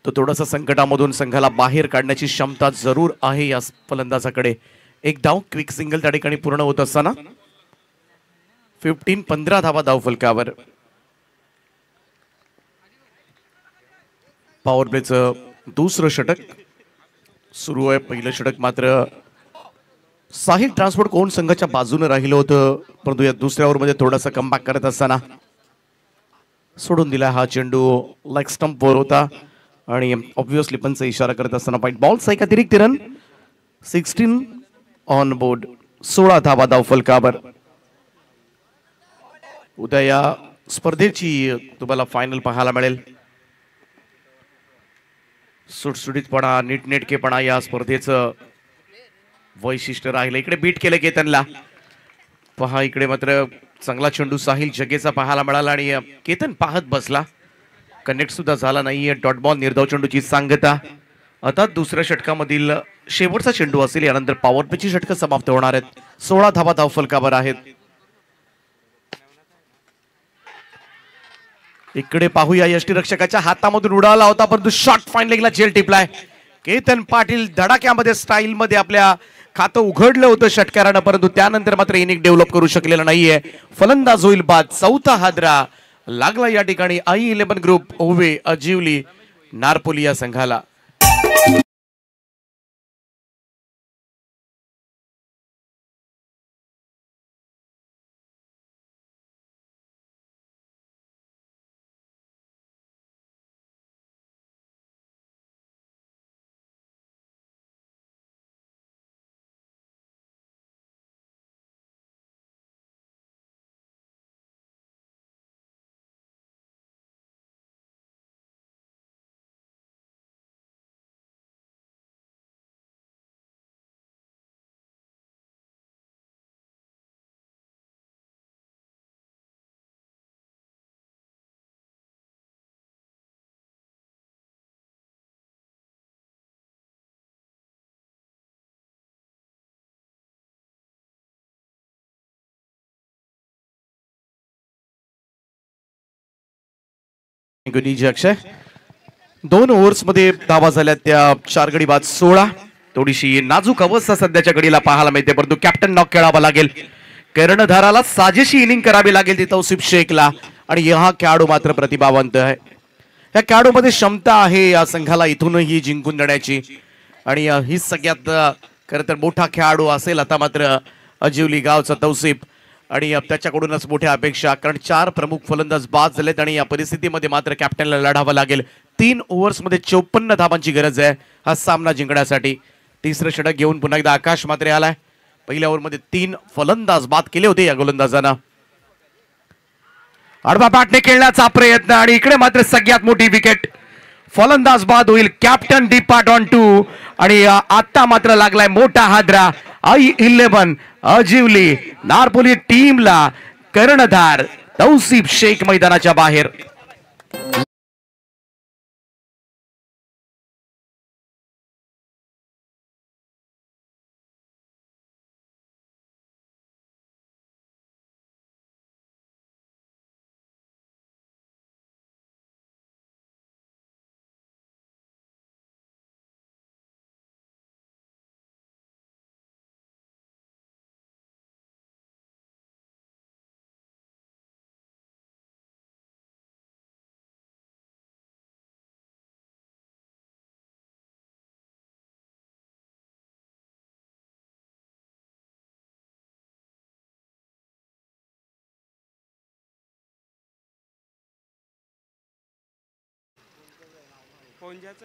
तो थोडासा संकटामधून संघाला बाहेर काढण्याची क्षमता जरूर आहे या फलंदाजाकडे. एक धाव क्विक सिंगल त्या ठिकाणी पूर्ण होत असताना 15 धावा धाव फलकावर. पॉवर प्लेचं दुसरं षटक सुरू आहे. पहिलं षटक मात्र साहिल ट्रान्सपोर्ट कोण संघाच्या बाजूने राहिलं होतं, परंतु या दुसऱ्या ओव्हरमध्ये थोडासा कमबॅक करत असताना सोडून दिला हा चेंडू. लेग स्टंप वर होता आणि ऑब्व्हियसली पंच इशारा करत असताना पॉईंट. बॉलचा एक अतिरिक्त रन. 16 on board. 16 धावा धाव फलकावर. उद्या या स्पर्धेची तुम्हाला फायनल पाहायला मिळेल. सुटसुटीतपणा नीटनेटकेपणा या स्पर्धेचं वैशिष्ट्य राहिलं. इकडे बीट केलं केतनला. पहा इकडे मात्र चांगला चेंडू साहिल जगेचा पाहायला मिळाला आणि केतन पाहत बसला. कनेक्ट सुद्धा झाला नाहीये. डॉट बॉल निर्धाव चेंडूची सांगता. आता दुसऱ्या षटकामधील शेवटचा चेंडू असेल, यानंतर पॉवर प्लेची षटकं समाप्त होणार आहेत. 16 धावा धाव फलकावर आहेत. इकडे पाहूया यष्टीरक्षकाच्या हातामधून उडाला होता, परंतु शॉट फाईन लेगला झेल टिपलाय. केतन पाटील धडाक्यामध्ये स्टाईल मध्ये आपल्या खातं उघडलं होतं षटकारानं, परंतु त्यानंतर मात्र इनिंग डेव्हलप करू शकलेला नाहीये. फलंदाज होईल बाद. 4था हादरा लागला या ठिकाणी I11 ग्रुप ओवे अजिवली नारपोली या संघाला. अक्षय 2 ओव्हर्स मध्ये धावा झाल्या त्या 4 गडी बाद 16. थोडीशी नाजूक अवस्था सध्याच्या घडीला पाहायला मिळते, परंतु कॅप्टन नॉक खेळावा लागेल. कर्णधाराला साजेशी इनिंग करावी लागेल ती तौसिफ शेखला आणि हा खेळाडू मात्र प्रतिभावंत आहे. या खेळाडूमध्ये क्षमता आहे या संघाला इथूनही जिंकून देण्याची. आणि ही सगळ्यात खरं तर मोठा खेळाडू असेल आता मात्र अजिवली गावचा तौसिफ आणि त्याच्याकडूनच मोठ्या अपेक्षा, कारण 4 प्रमुख फलंदाज बाद झालेत आणि या परिस्थितीमध्ये मात्र कॅप्टनला लढावं लागेल. 3 ओव्हर्समध्ये 54 धावांची गरज आहे हा सामना जिंकण्यासाठी. तिसरं षटक घेऊन पुन्हा एकदा आकाश मात्रे आलाय. पहिल्या ओव्हरमध्ये 3 फलंदाज बाद केले होते या गोलंदाजानं. आडवा बॅटने खेळण्याचा प्रयत्न आणि इकडे मात्र सगळ्यात मोठी विकेट. फलंदाज बाद होईल, कॅप्टन डिपार्ट ऑन टू आणि आता मात्र लागलाय मोठा हादरा. I11 अजिवली नारपोली टीमला कर्णधार तौसिफ शेख मैदानाच्या बाहेर.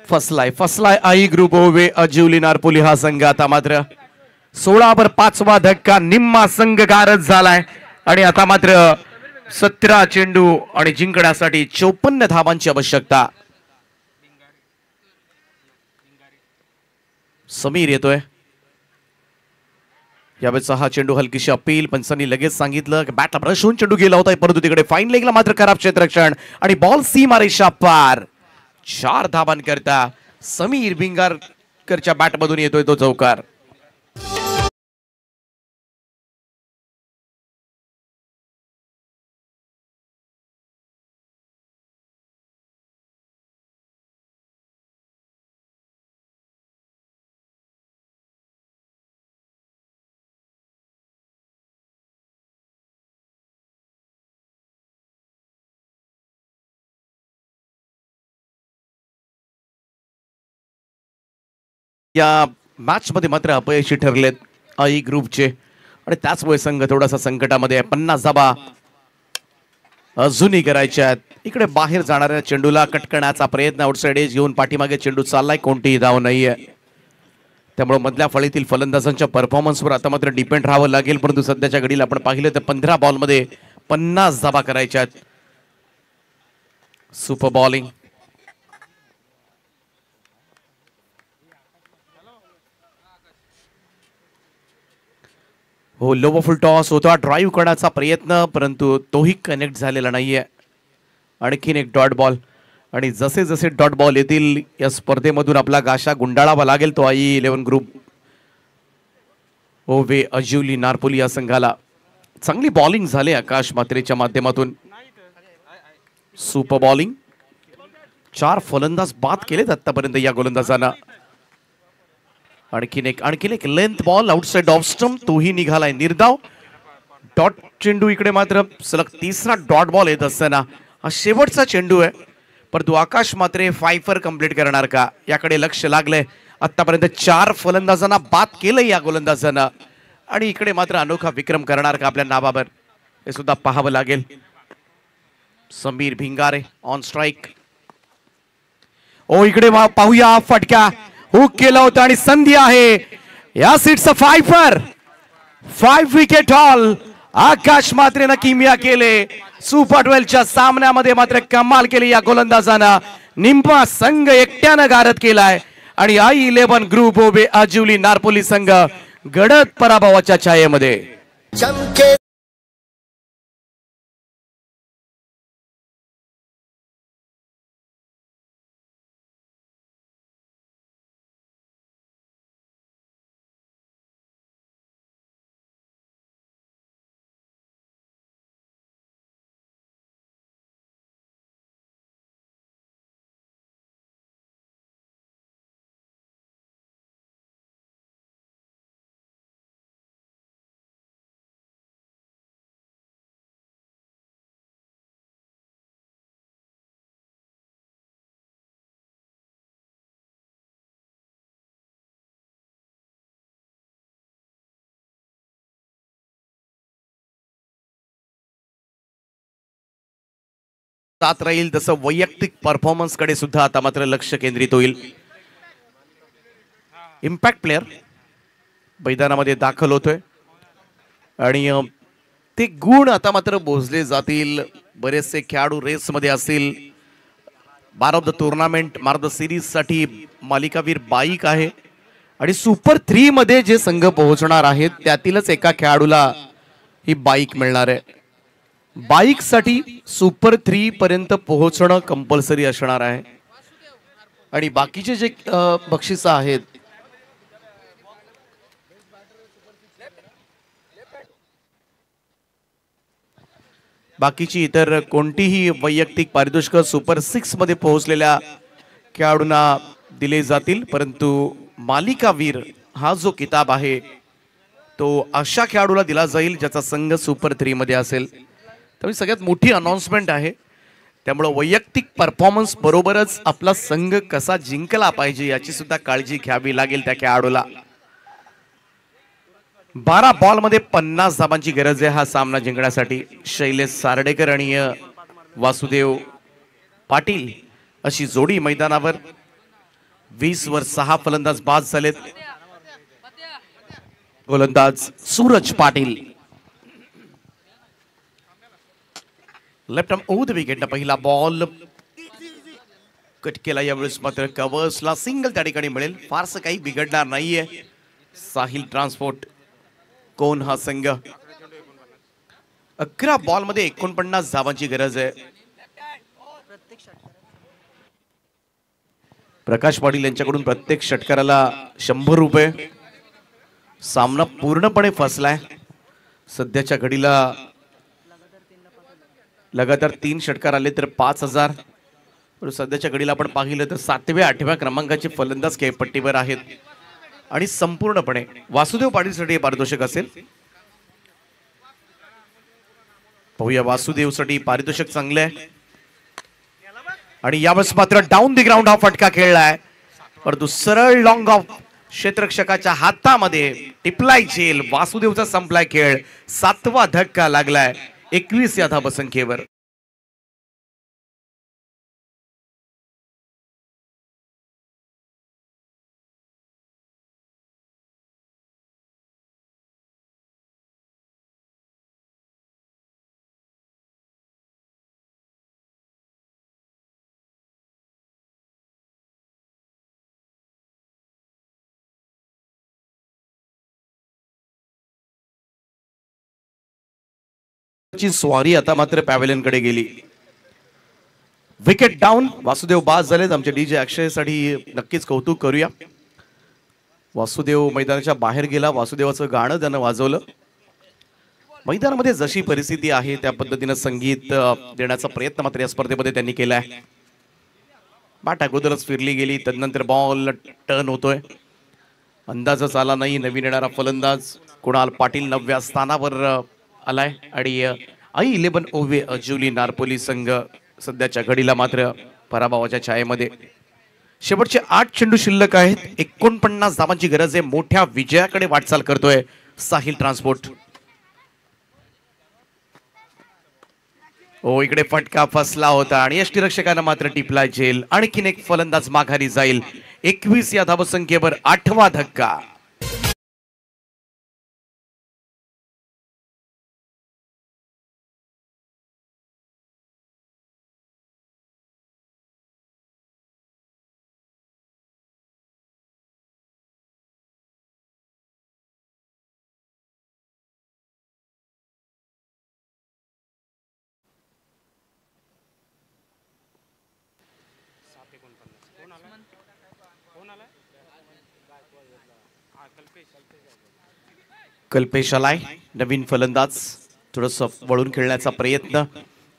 फसलाय आई ग्रुप ओवे अजिवली नारपोली हा संघ. आता मात्र 16 धक्का, निम्मा संघ गारद झालाय आणि आता मात्र 17 चेंडू आणि जिंकण्यासाठी 54 धावांची आवश्यकता. समीर येतोय यावेळेचा हा चेंडू. हलकीशी अपील, पंचांनी लगेच सांगितलं की बॅटला ब्रश होऊन चेंडू गेला होता, परंतु तिकडे फाईन लेगला मात्र खराब क्षेत्ररक्षण आणि बॉल सीमारेषा पार. 4 धावांकरता समीर भिंगारकरच्या बॅटमधून येतोय तो चौकार. या मॅच मध्ये मात्र अपयशी ठरलेत आई ग्रुपचे आणि त्याचमुळे संघ थोडासा संकटामध्ये आहे. 50 धावा अजूनही करायच्या आहेत. इकडे बाहेर जाणाऱ्या चेंडूला कटकण्याचा प्रयत्न, आउटसाइड एज घेऊन पाठीमागे चेंडू चाललाय, कोणतीही धाव नाहीये. त्यामुळे मधल्या फळीतील फलंदाजांच्या परफॉर्मन्सवर आता मात्र डिपेंड राहावं लागेल. परंतु सध्याच्या घडीला आपण पाहिलं तर 15 बॉलमध्ये 50 धावा करायच्या आहेत. Super bowling. हो, लो फुल टॉस होता, ड्राईव्ह करण्याचा प्रयत्न, परंतु तोही कनेक्ट झालेला नाहीये. आणखीन एक डॉट बॉल आणि जसे जसे डॉट बॉल येतील या स्पर्धेमधून आपला गाशा गुंडाळावा लागेल तो I11 ग्रुप ओवे अजिवली नारपोली या संघाला. चांगली बॉलिंग झाली आकाश मात्रेच्या माध्यमातून. Super bowling. 4 फलंदाज बाद केलेत आतापर्यंत या गोलंदाजांना. आणखीन एक length ball outside off stump, तोही निघालाय निर्धाव. डॉट चेंडू इकडे मात्र सलग 3रा डॉट बॉल येत असताना हा शेवटचा चेंडू आहे, परंतु आकाश मात्रे 5 कंप्लीट करणार का याकडे लक्ष लागलंय. आतापर्यंत 4 फलंदाजांना बाद केलंय या गोलंदाजांना आणि इकडे मात्र अनोखा विक्रम करणार का आपल्या नावावर हे सुद्धा पाहावं लागेल. Sameer Bhingare on strike. ओ इकडे पाहूया फटका हुक केला होता आणि संधी आहे या सीटचा 5 विकेट हॉल. आकाश मात्रेनं किमिया केले. सुपर 12च्या सामन्यामध्ये मात्र कमाल केली या गोलंदाजानं. निम्मा संघ एकट्यानं गारद केलाय आणि I11 ग्रुप ओबे अजिवली नारपोली संघ गडद पराभवाच्या छायेमध्ये. जात राहील तसं वैयक्तिक परफॉर्मन्स कडे सुद्धा आता मात्र लक्ष केंद्रित होईल. इम्पॅक्ट प्लेअर मैदानामध्ये दाखल होतोय आणि ते गुण आता मात्र मोजले जातील. बरेचसे खेळाडू रेसमध्ये असतील. बार ऑफ द टुर्नामेंट मार द सिरीज साठी मालिकावीर बाईक आहे आणि सुपर 3 मध्ये जे संघ पोहोचणार आहेत त्यातीलच एका खेळाडूला ही बाईक मिळणार आहे. बाईक साठी सुपर 3 पर्यंत पोहोचणं कंपल्सरी असणार आहे आणि बाकीचे जे बक्षीस आहेत बाकीची इतर कोणतीही वैयक्तिक पारितोषिक सुपर 6 मध्ये पोहोचलेल्या खेळाडूंना दिले जातील. परंतु मालिकावीर हा जो किताब आहे तो अशा खेळाडूला दिला जाईल ज्याचा संघ सुपर 3 मध्ये असेल. त्यामुळे सगळ्यात मोठी अनाउन्समेंट आहे. त्यामुळे वैयक्तिक परफॉर्मन्स बरोबरच आपला संघ कसा जिंकला पाहिजे याची सुद्धा काळजी घ्यावी लागेल त्या खेळाडूला. 12 बॉल मध्ये 50 धाबांची गरज आहे हा सामना जिंकण्यासाठी. शैलेश सार्डेकर आणि वासुदेव पाटील अशी जोडी मैदानावर. 20 वर 6 फलंदाज बाद झालेत. गोलंदाज Suraj Patil. Left arm over the wicket. पहिला बॉल कट केला. यावेळेस मात्र कव्हर्सला सिंगल त्या ठिकाणी मिळेल. फारसं काही बिघडणार नाहीये. साहिल ट्रान्सपोर्ट कोण हा संघ. 11 बॉल मध्ये 49 धावांची गरज आहे. प्रकाश पाटील यांच्याकडून प्रत्येक षटकाराला 100 रुपये. सामना पूर्णपणे फसलाय. सध्याच्या घडीला लगातार 3 षटकार आले तर 5000. सध्याच्या घडीला आपण पाहिलं तर 7व्या 8व्या क्रमांकाचे फलंदाज खेळपट्टीवर आहेत आणि संपूर्णपणे वासुदेव पाटीलसाठी पारितोषिक असेल. पाहूया वासुदेवसाठी पारितोषिक चांगले आहे आणि यावेळेस मात्र डाऊन द ग्राउंड हा फटका खेळलाय. परंतु सरळ लॉंग ऑफ क्षेत्ररक्षकाच्या हातामध्ये टिपलाय झेल. वासुदेवचा संपलाय खेळ. 7वा धक्का लागलाय 21 या धावसंख्येवर. ची स्वारी आता मात्र पॅव्हेलियन कडे गेली. Wicket down. वासुदेव बाद झालेत. आमच्या डीजे अक्षय साठी नक्कीच कौतुक करूया. वासुदेव मैदानाच्या बाहेर गेला. वासुदेवाचं गाणं त्यानं वाजवलं. मैदानामध्ये जशी परिस्थिती आहे त्या पद्धतीनं संगीत देण्याचा प्रयत्न मात्र या स्पर्धेमध्ये त्यांनी केलाय. बॅट अगोदरच फिरली गेली. तदनंतर बॉल टर्न होतोय. अंदाजच आला नाही. नवीन येणारा फलंदाज कुणाल पाटील 9व्या स्थानावर आलाय आणि I11 ओवे अजुली नारपोली संघ सध्याच्या घडीला मात्र पराभवाच्या छायेमध्ये. शेवटचे 8 चेंडू शिल्लक आहेत. 49 धावांची गरज आहे. मोठ्या विजयाकडे वाटचाल करतोय साहिल ट्रान्सपोर्ट. ओ इकडे फटका फसला होता आणि यष्टीरक्षकानं मात्र टिपलाय झेल. आणखीन एक फलंदाज माघारी जाईल. 21 या धावसंख्येवर 8वा धक्का. कल्पेश आलाय. नवीन फलंदाज. थोडस वळून खेळण्याचा प्रयत्न.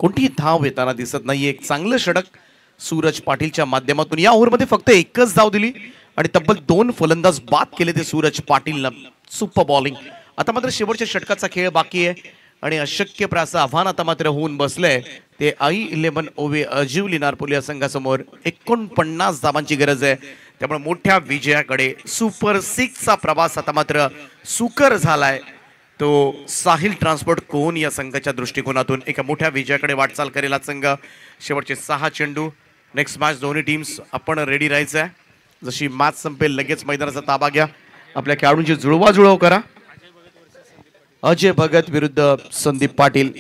कोणतीही धाव येताना दिसत नाही. एक चांगलं षटक सूरज पाटीलच्या माध्यमातून. या ओव्हरमध्ये फक्त एकच धाव दिली आणि तब्बल 2 फलंदाज बाद केले ते सूरज पाटीलनं. Super bowling. आता मात्र शेवटच्या षटकाचा खेळ बाकी आहे आणि अशक्यप्राचं आव्हान आता मात्र होऊन बसलंय. ते I11 ओवे अजिवली नारपोली या संघासमोर. 49 धावांची गरज आहे. त्यामुळे मोठ्या विजयाकडे सुपर 6 चा प्रवास आता मात्र सुकर झालाय. तो साहिल ट्रान्सपोर्ट कोण या संघाच्या दृष्टिकोनातून एका मोठ्या विजयाकडे वाटचाल करेल हा संघ. शेवटचे 6 चेंडू. नेक्स्ट मॅच दोन्ही टीम्स आपण रेडी राहायचं आहे. जशी मॅच संपेल लगेच मैदानाचा ताबा घ्या. आपल्या खेळाडूंची जुळवाजुळव करा. अजय भगत विरुद्ध संदीप पाटील.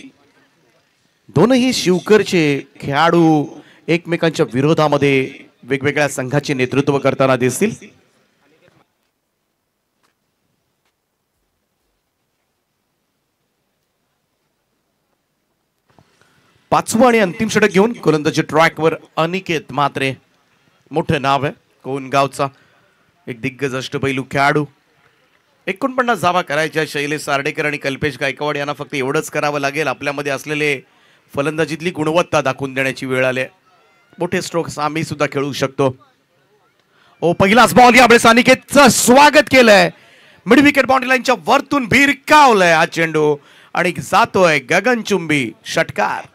दोनही शिवकरचे खेळाडू एकमेकांच्या विरोधामध्ये वेगवेगळ्या संघाचे नेतृत्व करताना दिसतील. पाचवं आणि अंतिम षटक घेऊन गोलंदाजी ट्रॅकवर अनिकेत म्हात्रे. मोठं नाव आहे कोण गावचा, एक दिग्गज अष्टपैलू खेळाडू. 49 धावा करायच्या. शैलेश सार्डेकर आणि कल्पेश गायकवाड यांना फक्त एवढंच करावं लागेल. आपल्यामध्ये असलेले फलंदाजीतली गुणवत्ता दाखवून देण्याची वेळ आली. मोठे स्ट्रोक्स आम्ही सुद्धा खेळू शकतो. ओ पहिलाच बॉल यावेळेस अनिकेतचं स्वागत केलंय. मिड विकेट बाउंड्री लाईनच्या वरतून भिरकावलंय हा चेंडू आणि जातोय गगनचुंबी षटकार.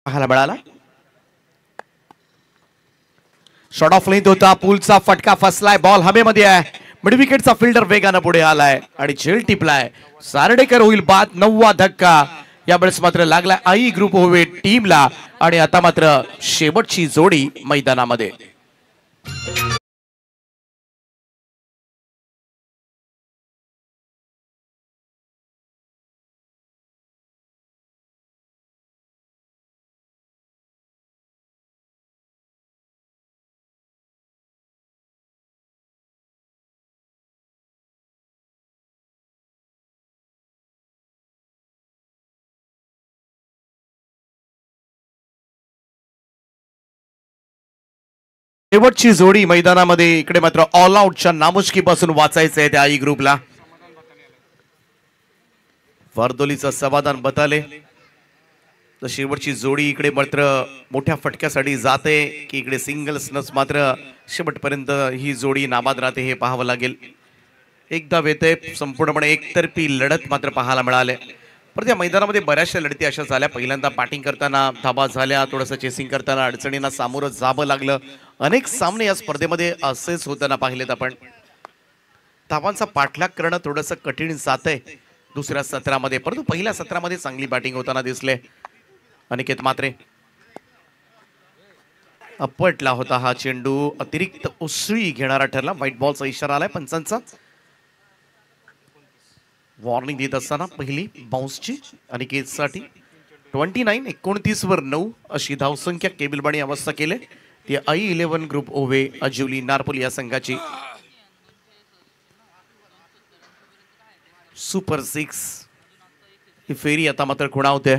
पाहायला मिळाला. शॉट ऑफ लेंथ होता. पूलचा फटका फसलाय. बॉल हवेमध्ये आहे. मिड विकेटचा फिल्डर वेगानं पुढे आलाय आणि झेल टिपलाय. सार्डेकर होईल बाद. 9वा धक्का यावेळेस मात्र लागलाय आई ग्रुप ओवे टीमला आणि आता मात्र शेवटची जोडी मैदानामध्ये. शेवटची जोडी मैदानामध्ये. इकडे मात्र ऑल आउटच्या नामुष्कीपासून वाचायचं आहे त्या आई ग्रुपला. वारदोलीचं समाधान बताले. तर शेवटची जोडी इकडे मात्र मोठ्या फटक्यासाठी जाते की इकडे सिंगल्सनच मात्र शेवटपर्यंत ही जोडी नाबाद राहते हे पाहावं लागेल. एकदा वेते संपूर्णपणे एकतर्फी लढत मात्र पाहायला मिळाले. पण त्या मैदानामध्ये बऱ्याचशा लढती अशा झाल्या. पहिल्यांदा बॅटिंग करताना धाबा झाल्या. थोडंसं चेसिंग करताना अडचणींना सामोरं जावं लागलं. अनेक सामने या स्पर्धेमध्ये असेच होताना पाहिलेत आपण. धावांचा पाठलाग करणं थोडंसं कठीण जातंय दुसऱ्या सत्रामध्ये, परंतु पहिल्या सत्रामध्ये चांगली बॅटिंग होताना दिसले अनिकेत म्हात्रे. अपटला होता हा चेंडू. अतिरिक्त उसळी घेणारा ठरला. व्हाईट बॉलचा इशारा आलाय पंचांचा. वॉर्निंग देत असताना पहिली बाउन्सची अनिकेतसाठी. 29 वर 9 अशी धावसंख्या केबिलबाणी अवस्था केले. ती आई 11 ग्रुप ओवे अजिवली नारपोली या संघाची. सुपर 6 ही फेरी आता मात्र खुणावते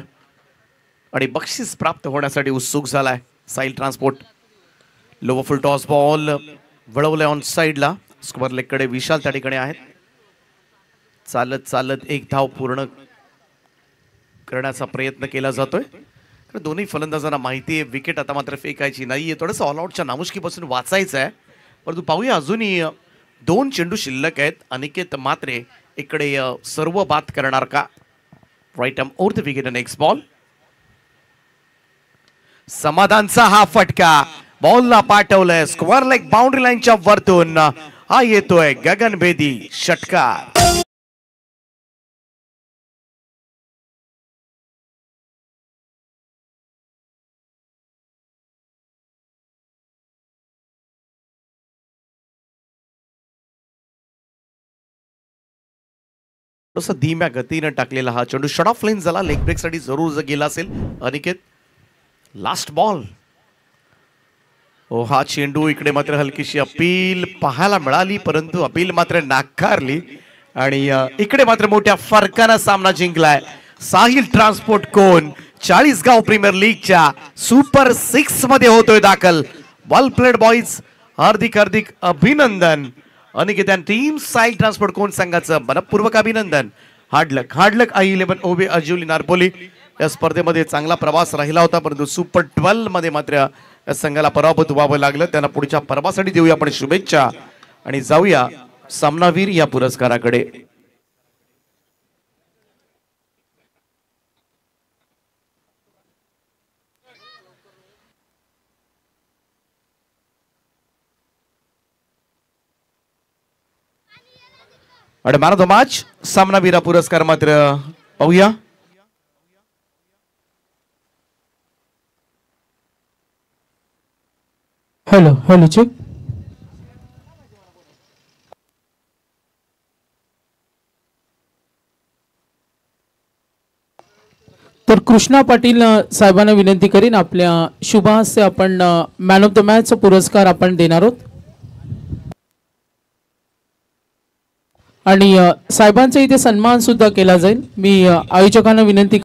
आणि बक्षीस प्राप्त होण्यासाठी उत्सुक झालाय साहिल ट्रान्सपोर्ट. लोवर फुल टॉस बॉल वळवले ऑन साइडला. स्क्वेअर लेग कडे विशाल त्या ठिकाणी आहेत. चालत चालत एक धाव पूर्ण करण्याचा प्रयत्न केला जातोय. दोन्ही फलंदाजांना माहिती आहे विकेट आता मात्र फेकायची नाहीये. थोडंसं ऑल आउटच्या नामुष्कीपासून वाचायचं आहे. परंतु पाहूया अजूनही 2 चेंडू शिल्लक आहेत. अनिकेत म्हात्रे इकडे सर्व बाद करणार का? Right arm over the wicket. Next ball. समाधानचा हा फटका बॉलला पाठवलाय स्क्वेअर लेग बाउंड्री लाईनच्या वरतून. हा येतोय गगनभेदी षटकार. थोडासा धीम्या गतीने टाकलेला हा चेंडू शॉट ऑफ लेन झाला. लेग ब्रेक साठी जरूर जर गेला असेल अनिकेत. Last ball. हा चेंडू इकडे मात्र हलकीशी अपील पाहायला मिळाली, परंतु अपील मात्र नाकारली आणि इकडे मात्र मोठ्या फरकाने सामना जिंकलाय साहिल ट्रान्सपोर्ट कोण. 40 गाव प्रीमियर लीगच्या सुपर 6 मध्ये होतोय दाखल. वेल प्लेड बॉईज. हार्दिक अभिनंदन. अनिकेत टीम साहिल ट्रान्सपोर्ट कोण संघाचं मनपूर्वक अभिनंदन. हार्डलक I11 ओबे अजिवली नारपोली या स्पर्धेमध्ये चांगला प्रवास राहिला होता, परंतु सुपर 12 मध्ये मात्र या संघाला पराभूत व्हावं लागलं. त्यांना पुढच्या पर्वासाठी देऊया आपण शुभेच्छा आणि जाऊया सामनावीर या पुरस्काराकडे. आणि मॅन ऑफ द मॅच सामनावीर पुरस्कार मात्र पाहूया. Hello check. तर कृष्णा पाटील साहेबांना विनंती करीन, आपल्या शुभ हस्ते आपण मॅन ऑफ द मॅच पुरस्कार आपण देणार आहोत. आणि साहेबांचा इथे सन्मान सुद्धा केला जाईल. मी आयोजकांना विनंती